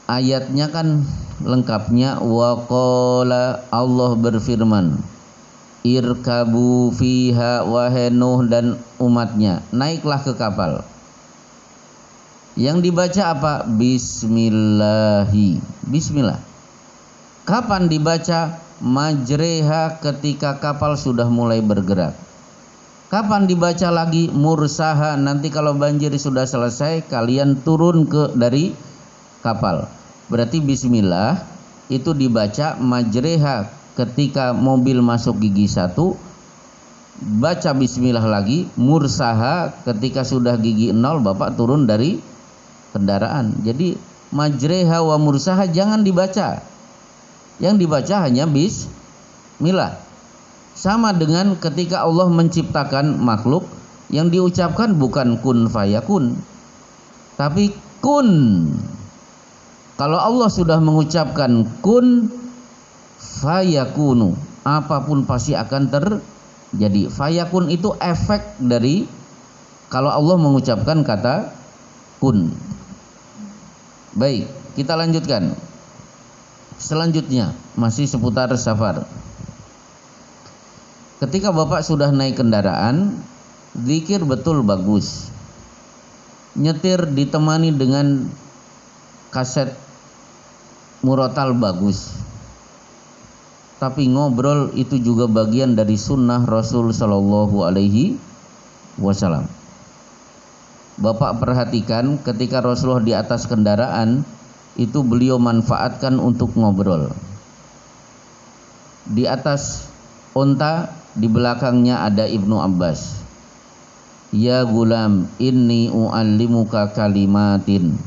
Ayatnya kan lengkapnya waqala, Allah berfirman, irkabu fiha wahai Nuh dan umatnya, naiklah ke kapal. Yang dibaca apa? Bismillahi. Bismillah. Kapan dibaca? Majreha, ketika kapal sudah mulai bergerak. Kapan dibaca lagi? Mursaha, nanti kalau banjir sudah selesai kalian turun dari kapal. Berarti bismillah itu dibaca majreha ketika mobil masuk gigi 1, baca bismillah lagi. Mursaha ketika sudah gigi 0 Bapak turun dari kendaraan. Jadi majreha wa mursaha jangan dibaca. Yang dibaca hanya bismillah. Sama dengan ketika Allah menciptakan makhluk, yang diucapkan bukan kun fayakun, tapi kun. Kalau Allah sudah mengucapkan kun fayakunu, apapun pasti akan terjadi. Fayakun itu efek dari kalau Allah mengucapkan kata kun. Baik, kita lanjutkan. Selanjutnya masih seputar safar. Ketika Bapak sudah naik kendaraan, zikir betul bagus. Nyetir ditemani dengan kaset murotal bagus. Tapi ngobrol itu juga bagian dari sunnah Rasul Shallallahu Alaihi Wasallam. Bapak perhatikan ketika Rasulullah di atas kendaraan itu beliau manfaatkan untuk ngobrol. Di atas onta, di belakangnya ada Ibnu Abbas. Ya gulam, inni u'allimuka kalimatin.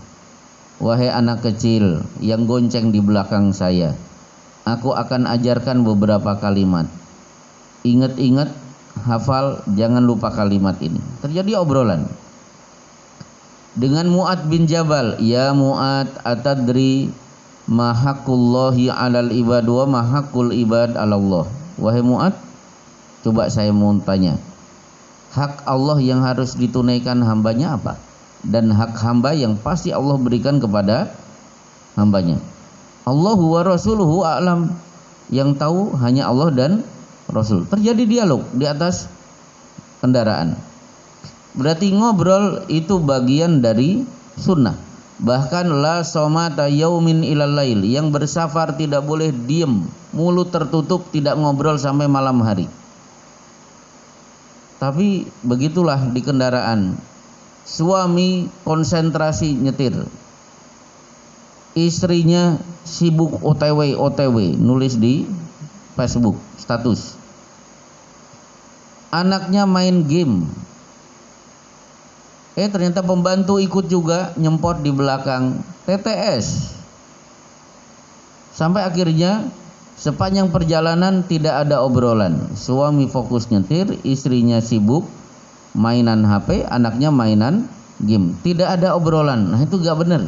Wahai anak kecil yang gonceng di belakang saya, aku akan ajarkan beberapa kalimat. Ingat-ingat, hafal, jangan lupa kalimat ini. Terjadi obrolan dengan Mu'ad bin Jabal. Ya Mu'ad, atadri ma haqqullahi 'alal ibad wa ma haqqul ibad 'alallah. Wahai Mu'ad, coba saya mau tanya, hak Allah yang harus ditunaikan hambanya apa? Dan hak hamba yang pasti Allah berikan kepada hambanya. Allahu wa rasuluhu a'lam, yang tahu hanya Allah dan Rasul. Terjadi dialog di atas kendaraan. Berarti ngobrol itu bagian dari sunnah. Bahkan la somata yaumin ilal lail, yang bersafar tidak boleh diem, mulut tertutup, tidak ngobrol sampai malam hari. Tapi begitulah di kendaraan. Suami konsentrasi nyetir, istrinya sibuk OTW nulis di Facebook status, anaknya main game. Ternyata pembantu ikut juga nyempot di belakang TTS. Sampai akhirnya sepanjang perjalanan tidak ada obrolan. Suami fokus nyetir, istrinya sibuk mainan HP, anaknya mainan game. Tidak ada obrolan. Nah, itu gak benar.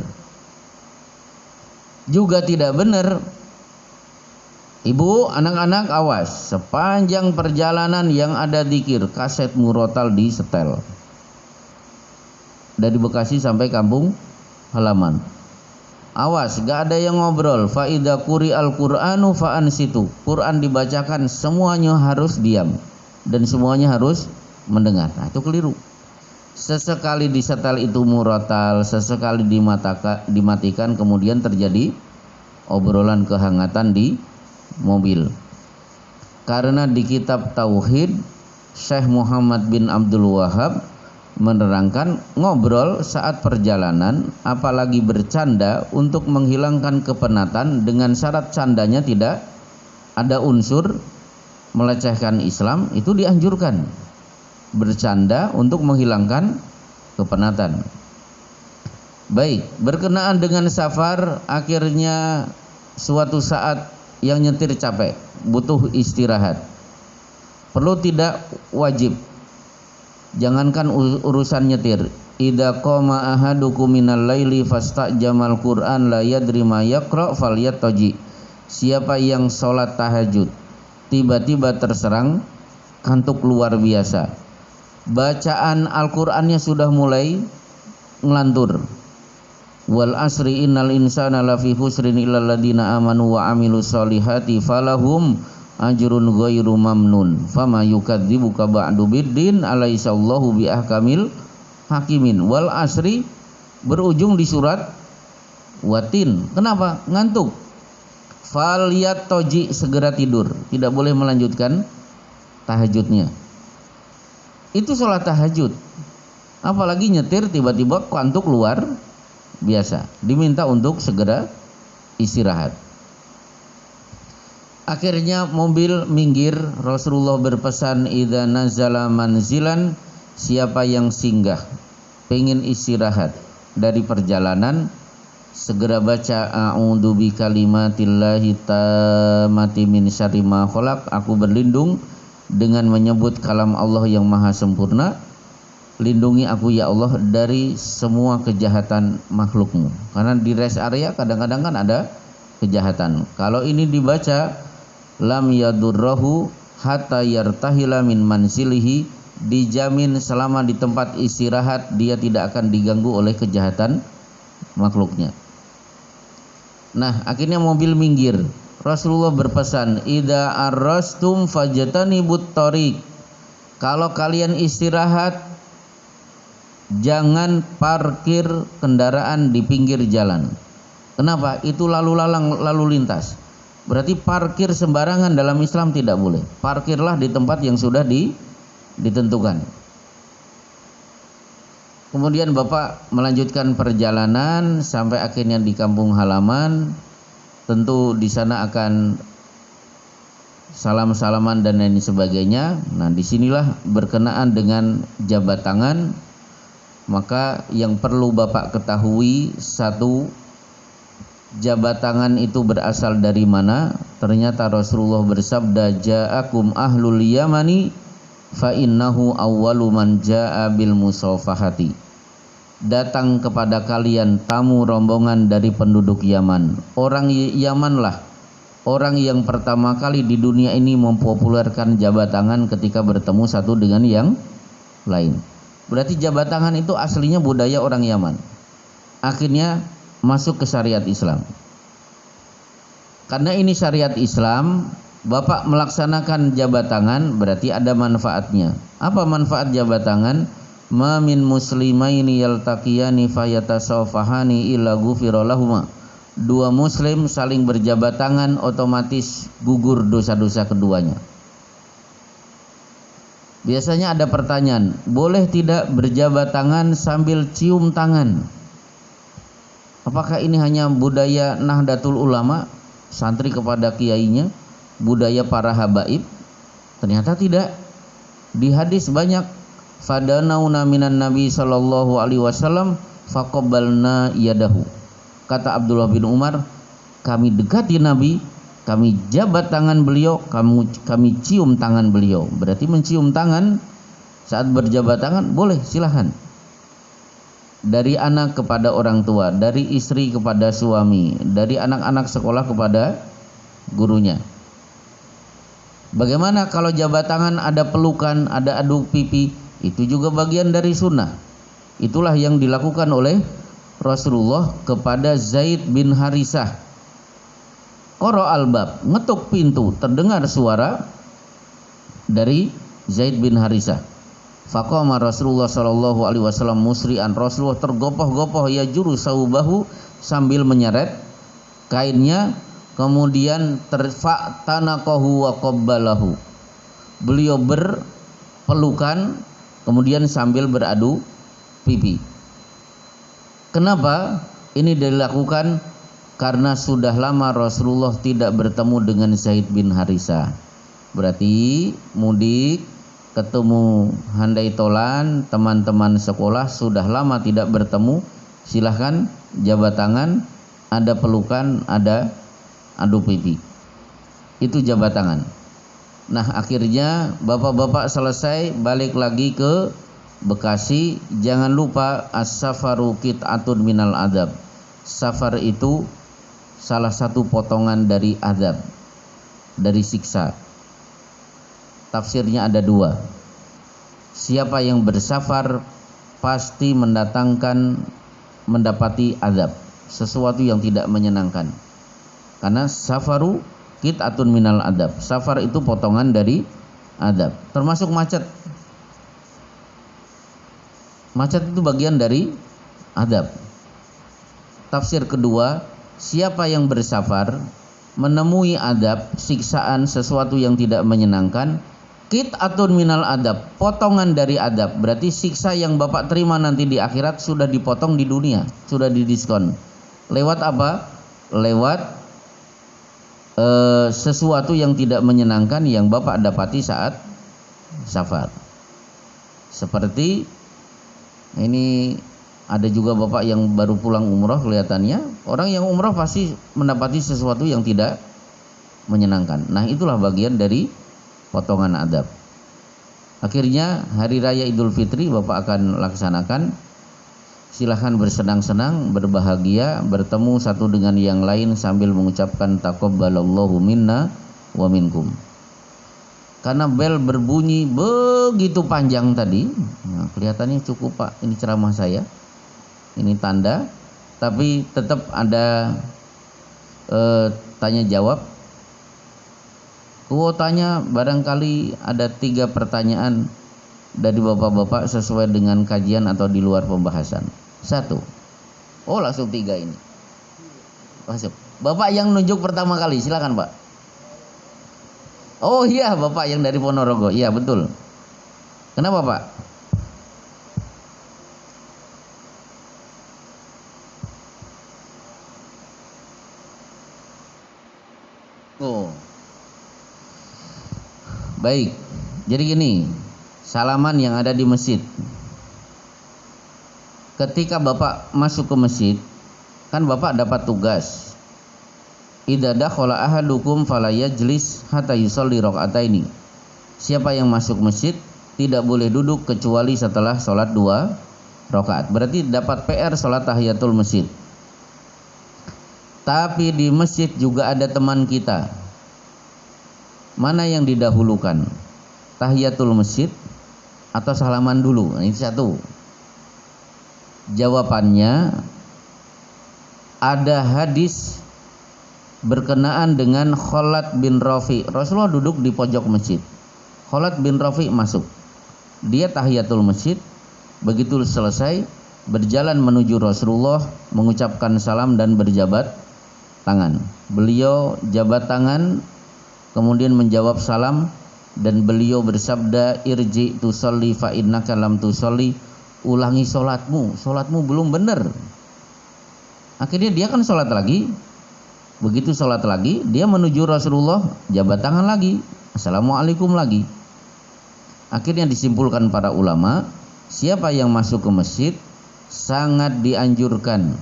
Juga tidak benar, ibu, anak-anak awas, sepanjang perjalanan yang ada zikir, kaset murotal di setel. Dari Bekasi sampai kampung halaman. Awas, gak ada yang ngobrol. Fa idza quri'al Qur'anu fa ansitu. Quran dibacakan, semuanya harus diam dan semuanya harus mendengar. Nah, itu keliru. Sesekali disetel itu murotal, sesekali dimatikan, kemudian terjadi obrolan kehangatan di mobil. Karena di kitab Tauhid Syekh Muhammad bin Abdul Wahab menerangkan ngobrol saat perjalanan apalagi bercanda untuk menghilangkan kepenatan dengan syarat candanya tidak ada unsur melecehkan Islam, itu dianjurkan. Bercanda untuk menghilangkan kepenatan. Baik, berkenaan dengan safar, akhirnya suatu saat yang nyetir capek, butuh istirahat. Perlu tidak wajib. Jangankan urusan nyetir. Idza qama ahadukum minal laili fastajamal Qur'an la yadri ma yaqra falyattaji. Siapa yang sholat tahajud tiba-tiba terserang kantuk luar biasa, bacaan Al-Qur'annya sudah mulai ngelantur. Wal asri innal insana lafi khusrin illal ladzina amanu wa amilus solihati falahum ajrun ghairu mamnun fama yukadzibuka ba'du biddin alaisallahu biahkamil hakimin. Wal asri berujung di surat Watin. Kenapa? Ngantuk. Falyatoji, segera tidur, tidak boleh melanjutkan tahajudnya. Itu sholat tahajud. Apalagi nyetir tiba-tiba kantuk luar biasa, diminta untuk segera istirahat. Akhirnya mobil minggir. Rasulullah berpesan, idza nazala manzilan, siapa yang singgah pengen istirahat dari perjalanan, segera baca a'udzu bikalimatillahi tammati min syarri ma khalaq. Aku berlindung dengan menyebut kalam Allah yang maha sempurna. Lindungi aku ya Allah dari semua kejahatan makhlukmu. Karena di rest area kadang-kadang kan ada kejahatan. Kalau ini dibaca lam yadurrahu hatta yartahila min mansilihi, dijamin selama di tempat istirahat dia tidak akan diganggu oleh kejahatan makhluknya. Nah, akhirnya mobil minggir. Rasulullah berpesan, idza arrastum fajtanibut thariq. Kalau kalian istirahat, jangan parkir kendaraan di pinggir jalan. Kenapa? Itu lalu lintas. Berarti parkir sembarangan dalam Islam tidak boleh. Parkirlah di tempat yang sudah ditentukan. Kemudian Bapak melanjutkan perjalanan sampai akhirnya di kampung halaman. Tentu di sana akan salam-salaman dan lain sebagainya. Nah, disinilah berkenaan dengan jabat tangan. Maka yang perlu Bapak ketahui, satu, jabat tangan itu berasal dari mana? Ternyata Rasulullah bersabda, ja'akum ahlul yamani fa innahu awwalu man ja'a bil musafahati. Datang kepada kalian tamu rombongan dari penduduk Yaman. Orang Yamanlah orang yang pertama kali di dunia ini mempopulerkan jabat tangan ketika bertemu satu dengan yang lain. Berarti jabat tangan itu aslinya budaya orang Yaman. Akhirnya masuk ke syariat Islam. Karena ini syariat Islam, Bapak melaksanakan jabat tangan berarti ada manfaatnya. Apa manfaat jabat tangan? Ma min muslimaini yaltaqiyani fayatasawfahani illa ghufira lahuma. Dua muslim saling berjabat tangan, otomatis gugur dosa-dosa keduanya. Biasanya ada pertanyaan, boleh tidak berjabat tangan sambil cium tangan? Apakah ini hanya budaya Nahdlatul Ulama, santri kepada kiainya, budaya para habaib? Ternyata tidak. Di hadis banyak, fadanauna minan nabi sallallahu alaihi wasallam faqabbalna yadahu. Kata Abdullah bin Umar, kami dekati Nabi, kami jabat tangan beliau, kami cium tangan beliau. Berarti mencium tangan saat berjabat tangan boleh, silahkan. Dari anak kepada orang tua, dari istri kepada suami, dari anak-anak sekolah kepada gurunya. Bagaimana kalau jabat tangan ada pelukan, ada aduk pipi? Itu juga bagian dari sunnah. Itulah yang dilakukan oleh Rasulullah kepada Zaid bin Harisah. Qara al-bab, ngetuk pintu, terdengar suara dari Zaid bin Harisah. Faqama Rasulullah sallallahu alaihi wasallam musri'an. Rasulullah tergopoh-gopoh ya juru saubahu, sambil menyeret kainnya. kemudian tanaqahu wa qabbalahu. Beliau berpelukan kemudian sambil beradu pipi. Kenapa ini dilakukan? Karena sudah lama Rasulullah tidak bertemu dengan Zaid bin Harisah. Berarti mudik, ketemu handai tolan, teman-teman sekolah sudah lama tidak bertemu. Silahkan jabat tangan, ada pelukan, ada adu pipi. Itu jabat tangan. Nah akhirnya bapak-bapak selesai balik lagi ke Bekasi. Jangan lupa as-safaru qit'atun minal adab. Safar itu salah satu potongan dari azab, dari siksa. Tafsirnya ada dua. Siapa yang bersafar pasti mendapati azab, sesuatu yang tidak menyenangkan. Karena safaru qit'atun minal adab. Safar itu potongan dari azab, termasuk macet. Macet itu bagian dari azab. Tafsir kedua, siapa yang bersafar menemui adab, siksaan, sesuatu yang tidak menyenangkan, qit'atun minal adab, potongan dari adab. Berarti siksa yang Bapak terima nanti di akhirat sudah dipotong di dunia, sudah didiskon. Lewat apa? Lewat sesuatu yang tidak menyenangkan yang Bapak dapati saat safar. Seperti ini, ada juga bapak yang baru pulang umroh, kelihatannya orang yang umroh pasti mendapati sesuatu yang tidak menyenangkan. Nah itulah bagian dari potongan adab. Akhirnya hari raya Idul Fitri Bapak akan laksanakan. Silahkan bersenang-senang, berbahagia, bertemu satu dengan yang lain sambil mengucapkan taqabbalallahu minna wa minkum. Karena bel berbunyi begitu panjang tadi, nah, kelihatannya cukup Pak, ini ceramah saya, ini tanda, tapi tetap ada tanya jawab. Kuotanya barangkali ada 3 pertanyaan dari bapak-bapak sesuai dengan kajian atau di luar pembahasan. 1. Oh langsung 3 ini. Masuk. Bapak yang nunjuk pertama kali, silakan Pak. Oh iya, Bapak yang dari Ponorogo. Iya, betul. Kenapa, Pak? Oh. Baik. Jadi gini, salaman yang ada di masjid. Ketika Bapak masuk ke masjid, kan Bapak dapat tugas. Idza dakhala ahadukum fala yajlis hatta yusalli raka'ataini. Siapa yang masuk masjid tidak boleh duduk kecuali setelah sholat 2 rakaat. Berarti dapat PR sholat tahiyatul masjid. Tapi di masjid juga ada teman kita. Mana yang didahulukan? Tahiyatul masjid atau salaman dulu? Nah, ini satu. Jawabannya ada hadis berkenaan dengan Khalad bin Rafi. Rasulullah duduk di pojok masjid. Khalad bin Rafi masuk. Dia tahiyatul masjid. Begitu selesai, berjalan menuju Rasulullah, mengucapkan salam dan berjabat tangan. Beliau jabat tangan, kemudian menjawab salam, dan beliau bersabda, irji tusalli fa innaka lam tusalli. Ulangi sholatmu, sholatmu belum benar. Akhirnya dia kan sholat lagi. Begitu sholat lagi, dia menuju Rasulullah, jabat tangan lagi, assalamualaikum lagi. Akhirnya disimpulkan para ulama, siapa yang masuk ke masjid sangat dianjurkan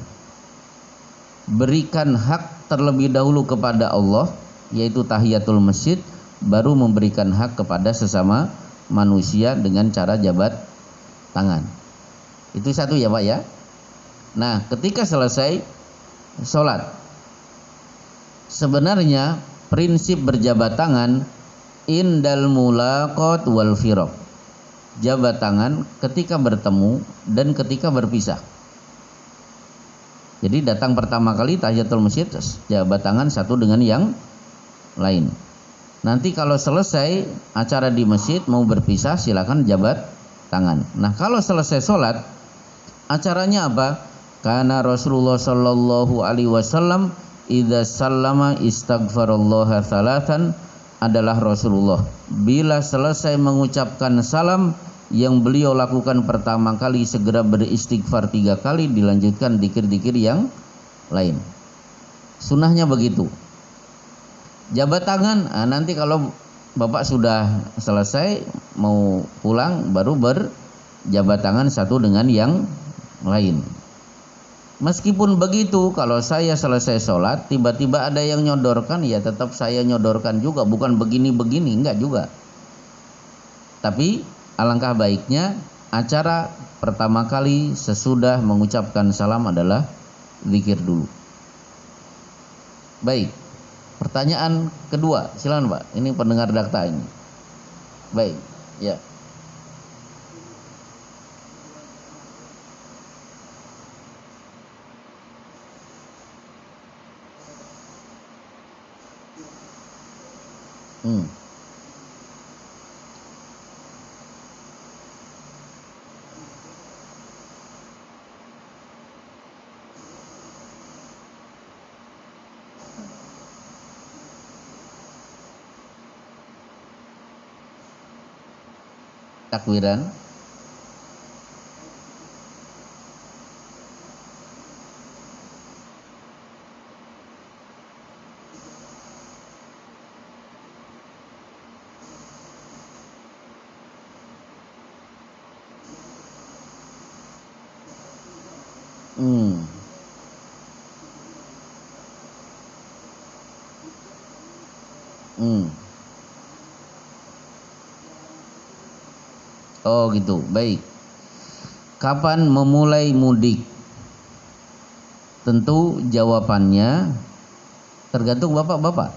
berikan hak terlebih dahulu kepada Allah, yaitu tahiyatul masjid, baru memberikan hak kepada sesama manusia dengan cara jabat tangan. Itu satu ya Pak ya. Nah ketika selesai sholat, sebenarnya prinsip berjabat tangan indal mulaqat wal firaq. Jabat tangan ketika bertemu dan ketika berpisah. Jadi datang pertama kali tahiyatul masjid, jabat tangan satu dengan yang lain. Nanti kalau selesai acara di masjid mau berpisah, silakan jabat tangan. Nah kalau selesai sholat, acaranya apa? Karena Rasulullah Shallallahu Alaihi Wasallam idza sallama istaghfarallaha thalathan adalah Rasulullah. Bila selesai mengucapkan salam, yang beliau lakukan pertama kali segera beristighfar 3 kali, dilanjutkan zikir-zikir yang lain. Sunnahnya begitu. Jabat tangan, nanti kalau Bapak sudah selesai mau pulang baru berjabat tangan satu dengan yang lain. Meskipun begitu, kalau saya selesai sholat tiba-tiba ada yang nyodorkan, ya tetap saya nyodorkan juga, bukan begini-begini, enggak juga. Tapi alangkah baiknya acara pertama kali sesudah mengucapkan salam adalah zikir dulu. Baik, pertanyaan kedua, silakan Pak. Ini pendengar dakta ini. Baik, ya. Takbiran. Oh gitu, baik. Kapan memulai mudik? Tentu jawabannya tergantung bapak-bapak.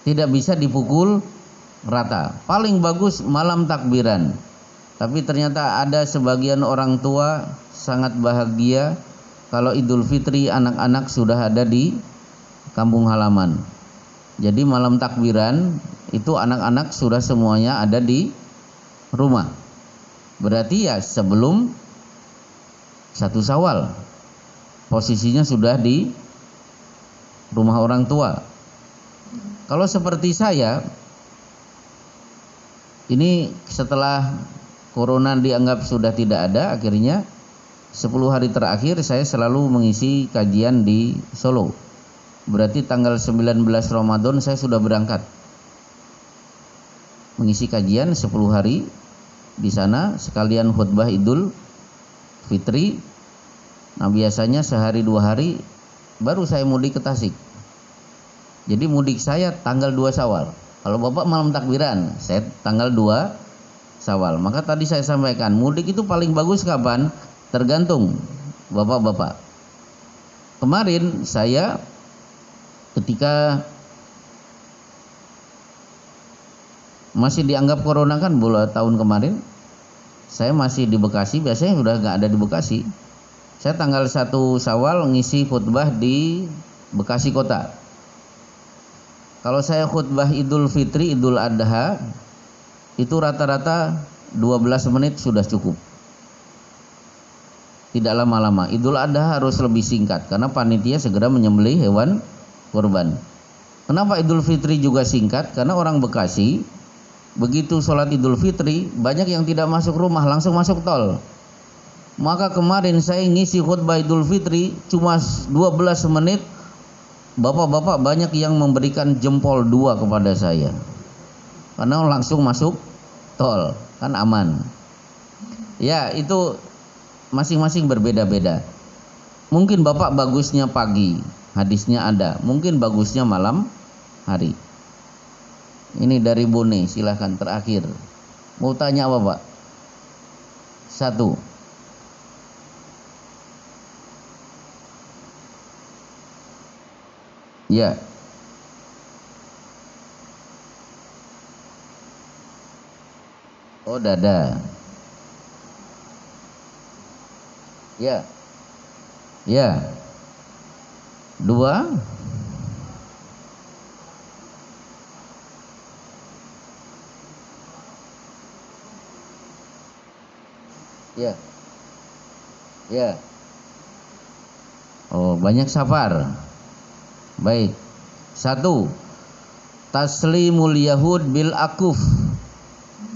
Tidak bisa dipukul rata. Paling bagus malam takbiran. Tapi ternyata ada sebagian orang tua sangat bahagia kalau Idul Fitri anak-anak sudah ada di kampung halaman. Jadi malam takbiran itu anak-anak sudah semuanya ada di rumah. Berarti ya sebelum 1 Syawal posisinya sudah di rumah orang tua. Kalau seperti saya, ini setelah corona dianggap sudah tidak ada, akhirnya 10 hari terakhir saya selalu mengisi kajian di Solo. Berarti tanggal 19 Ramadan saya sudah berangkat mengisi kajian 10 hari di sana, sekalian khutbah Idul Fitri. Nah biasanya sehari 2 hari baru saya mudik ke Tasik. Jadi mudik saya tanggal 2 Syawal. Kalau Bapak malam takbiran, saya tanggal 2 Syawal. Maka tadi saya sampaikan, mudik itu paling bagus kapan? Tergantung Bapak-bapak. Kemarin saya ketika masih dianggap corona kan bulan tahun kemarin, saya masih di Bekasi, biasanya sudah nggak ada di Bekasi. Saya tanggal 1 Syawal ngisi khutbah di Bekasi kota. Kalau saya khutbah Idul Fitri, Idul Adha, itu rata-rata 12 menit sudah cukup. Tidak lama-lama. Idul Adha harus lebih singkat karena panitia segera menyembelih hewan kurban. Kenapa Idul Fitri juga singkat? Karena orang Bekasi begitu sholat Idul Fitri banyak yang tidak masuk rumah, langsung masuk tol. Maka kemarin saya ngisi khutbah Idul Fitri cuma 12 menit. Bapak-bapak banyak yang memberikan jempol 2 kepada saya karena langsung masuk tol, kan aman. Ya itu masing-masing berbeda-beda. Mungkin Bapak bagusnya pagi, hadisnya ada. Mungkin bagusnya malam hari. Ini dari Bone, silahkan terakhir. Mau tanya apa Pak? 1. Ya. Oh dada. Ya. Ya. 2. Ya. Ya. Oh, banyak safar. Baik. 1. Taslimul Yahud bil akuf.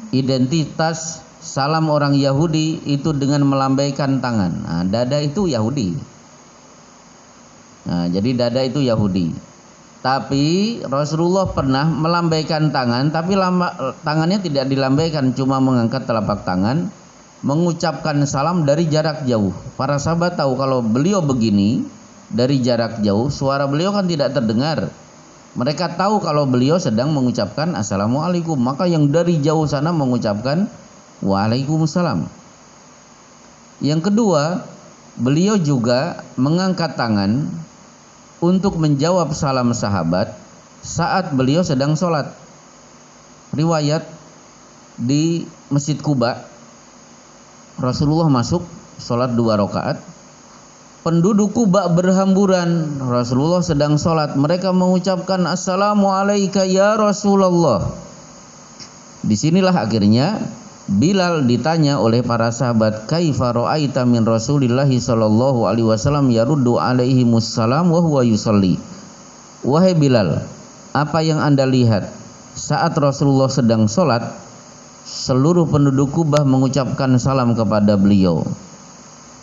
Identitas salam orang Yahudi itu dengan melambaikan tangan. Nah, dada itu Yahudi. Nah, jadi dada itu Yahudi. Tapi Rasulullah pernah melambaikan tangan, tapi tangannya tidak dilambaikan, cuma mengangkat telapak tangan, mengucapkan salam dari jarak jauh. Para sahabat tahu kalau beliau begini dari jarak jauh, suara beliau kan tidak terdengar. Mereka tahu kalau beliau sedang mengucapkan assalamualaikum, maka yang dari jauh sana mengucapkan waalaikumsalam. Yang kedua, beliau juga mengangkat tangan untuk menjawab salam sahabat saat beliau sedang sholat. Riwayat di Masjid Quba, Rasulullah masuk sholat 2 rakaat. Penduduk Quba berhamburan, Rasulullah sedang sholat. Mereka mengucapkan assalamualaikum ya Rasulullah. Disinilah akhirnya Bilal ditanya oleh para sahabat, kaifa ra'aita min Rasulillahi sallallahu alaihi wasallam yaruddu alaihi mussalam wa huwa yusalli. Wahai Bilal, apa yang Anda lihat saat Rasulullah sedang sholat, seluruh penduduk Kubah mengucapkan salam kepada beliau.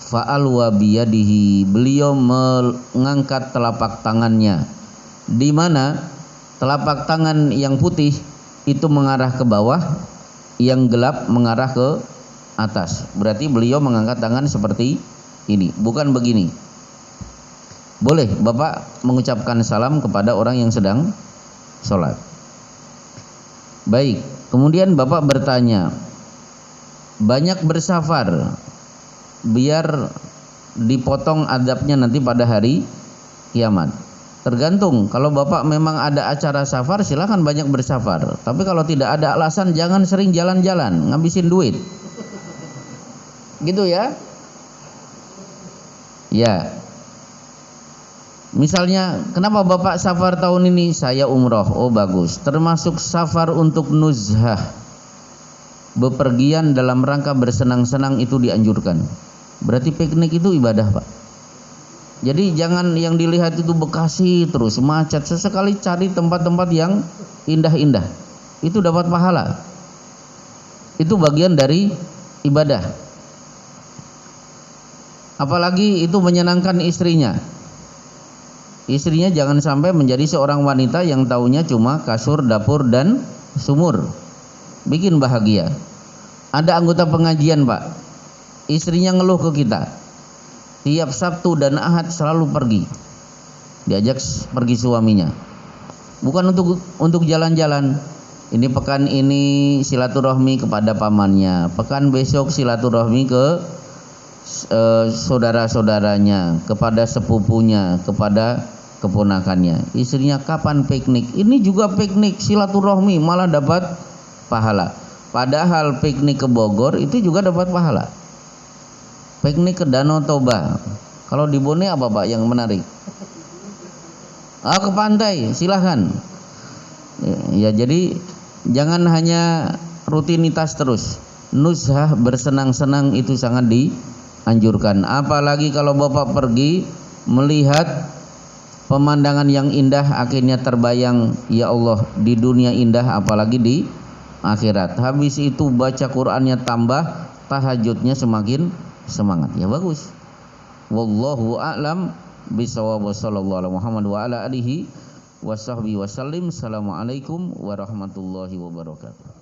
Fa'alwa biyadihi, beliau mengangkat telapak tangannya, di mana telapak tangan yang putih itu mengarah ke bawah, yang gelap mengarah ke atas. Berarti beliau mengangkat tangan seperti ini, bukan begini. Boleh Bapak mengucapkan salam kepada orang yang sedang sholat. Baik, kemudian Bapak bertanya, banyak bersafar biar dipotong adabnya nanti pada hari kiamat. Tergantung, kalau Bapak memang ada acara safar silakan banyak bersafar. Tapi kalau tidak ada alasan jangan sering jalan-jalan, ngabisin duit. Gitu ya. Ya. Misalnya, kenapa Bapak safar tahun ini? Saya umroh. Oh bagus. Termasuk safar untuk nuzhah, bepergian dalam rangka bersenang-senang itu dianjurkan. Berarti piknik itu ibadah, Pak. Jadi jangan yang dilihat itu Bekasi terus macet. Sesekali cari tempat-tempat yang indah-indah. Itu dapat pahala. Itu bagian dari ibadah. Apalagi itu menyenangkan istrinya. Istrinya jangan sampai menjadi seorang wanita yang taunya cuma kasur, dapur, dan sumur. Bikin bahagia. Ada anggota pengajian, Pak, istrinya ngeluh ke kita, tiap Sabtu dan Ahad selalu pergi, diajak pergi suaminya, bukan untuk jalan-jalan. Ini pekan ini silaturahmi kepada pamannya, pekan besok silaturahmi ke saudara-saudaranya, kepada sepupunya, kepada keponakannya. Istrinya kapan piknik? Ini juga piknik silaturahmi, malah dapat pahala. Padahal piknik ke Bogor itu juga dapat pahala. Piknik ke Danau Toba. Kalau di Bone apa Pak yang menarik? Ke pantai, silahkan. Ya, jadi jangan hanya rutinitas terus. Nuzhah, bersenang-senang itu sangat dianjurkan. Apalagi kalau Bapak pergi melihat pemandangan yang indah, akhirnya terbayang, ya Allah, di dunia indah apalagi di akhirat. Habis itu baca Qur'annya tambah, tahajudnya semakin semangat. Ya bagus. Wallahu a'lam bishawab. Sallallahu alaihi Muhammad wa ala alihi wa sahbihi wasallim. Assalamualaikum warahmatullahi wabarakatuh.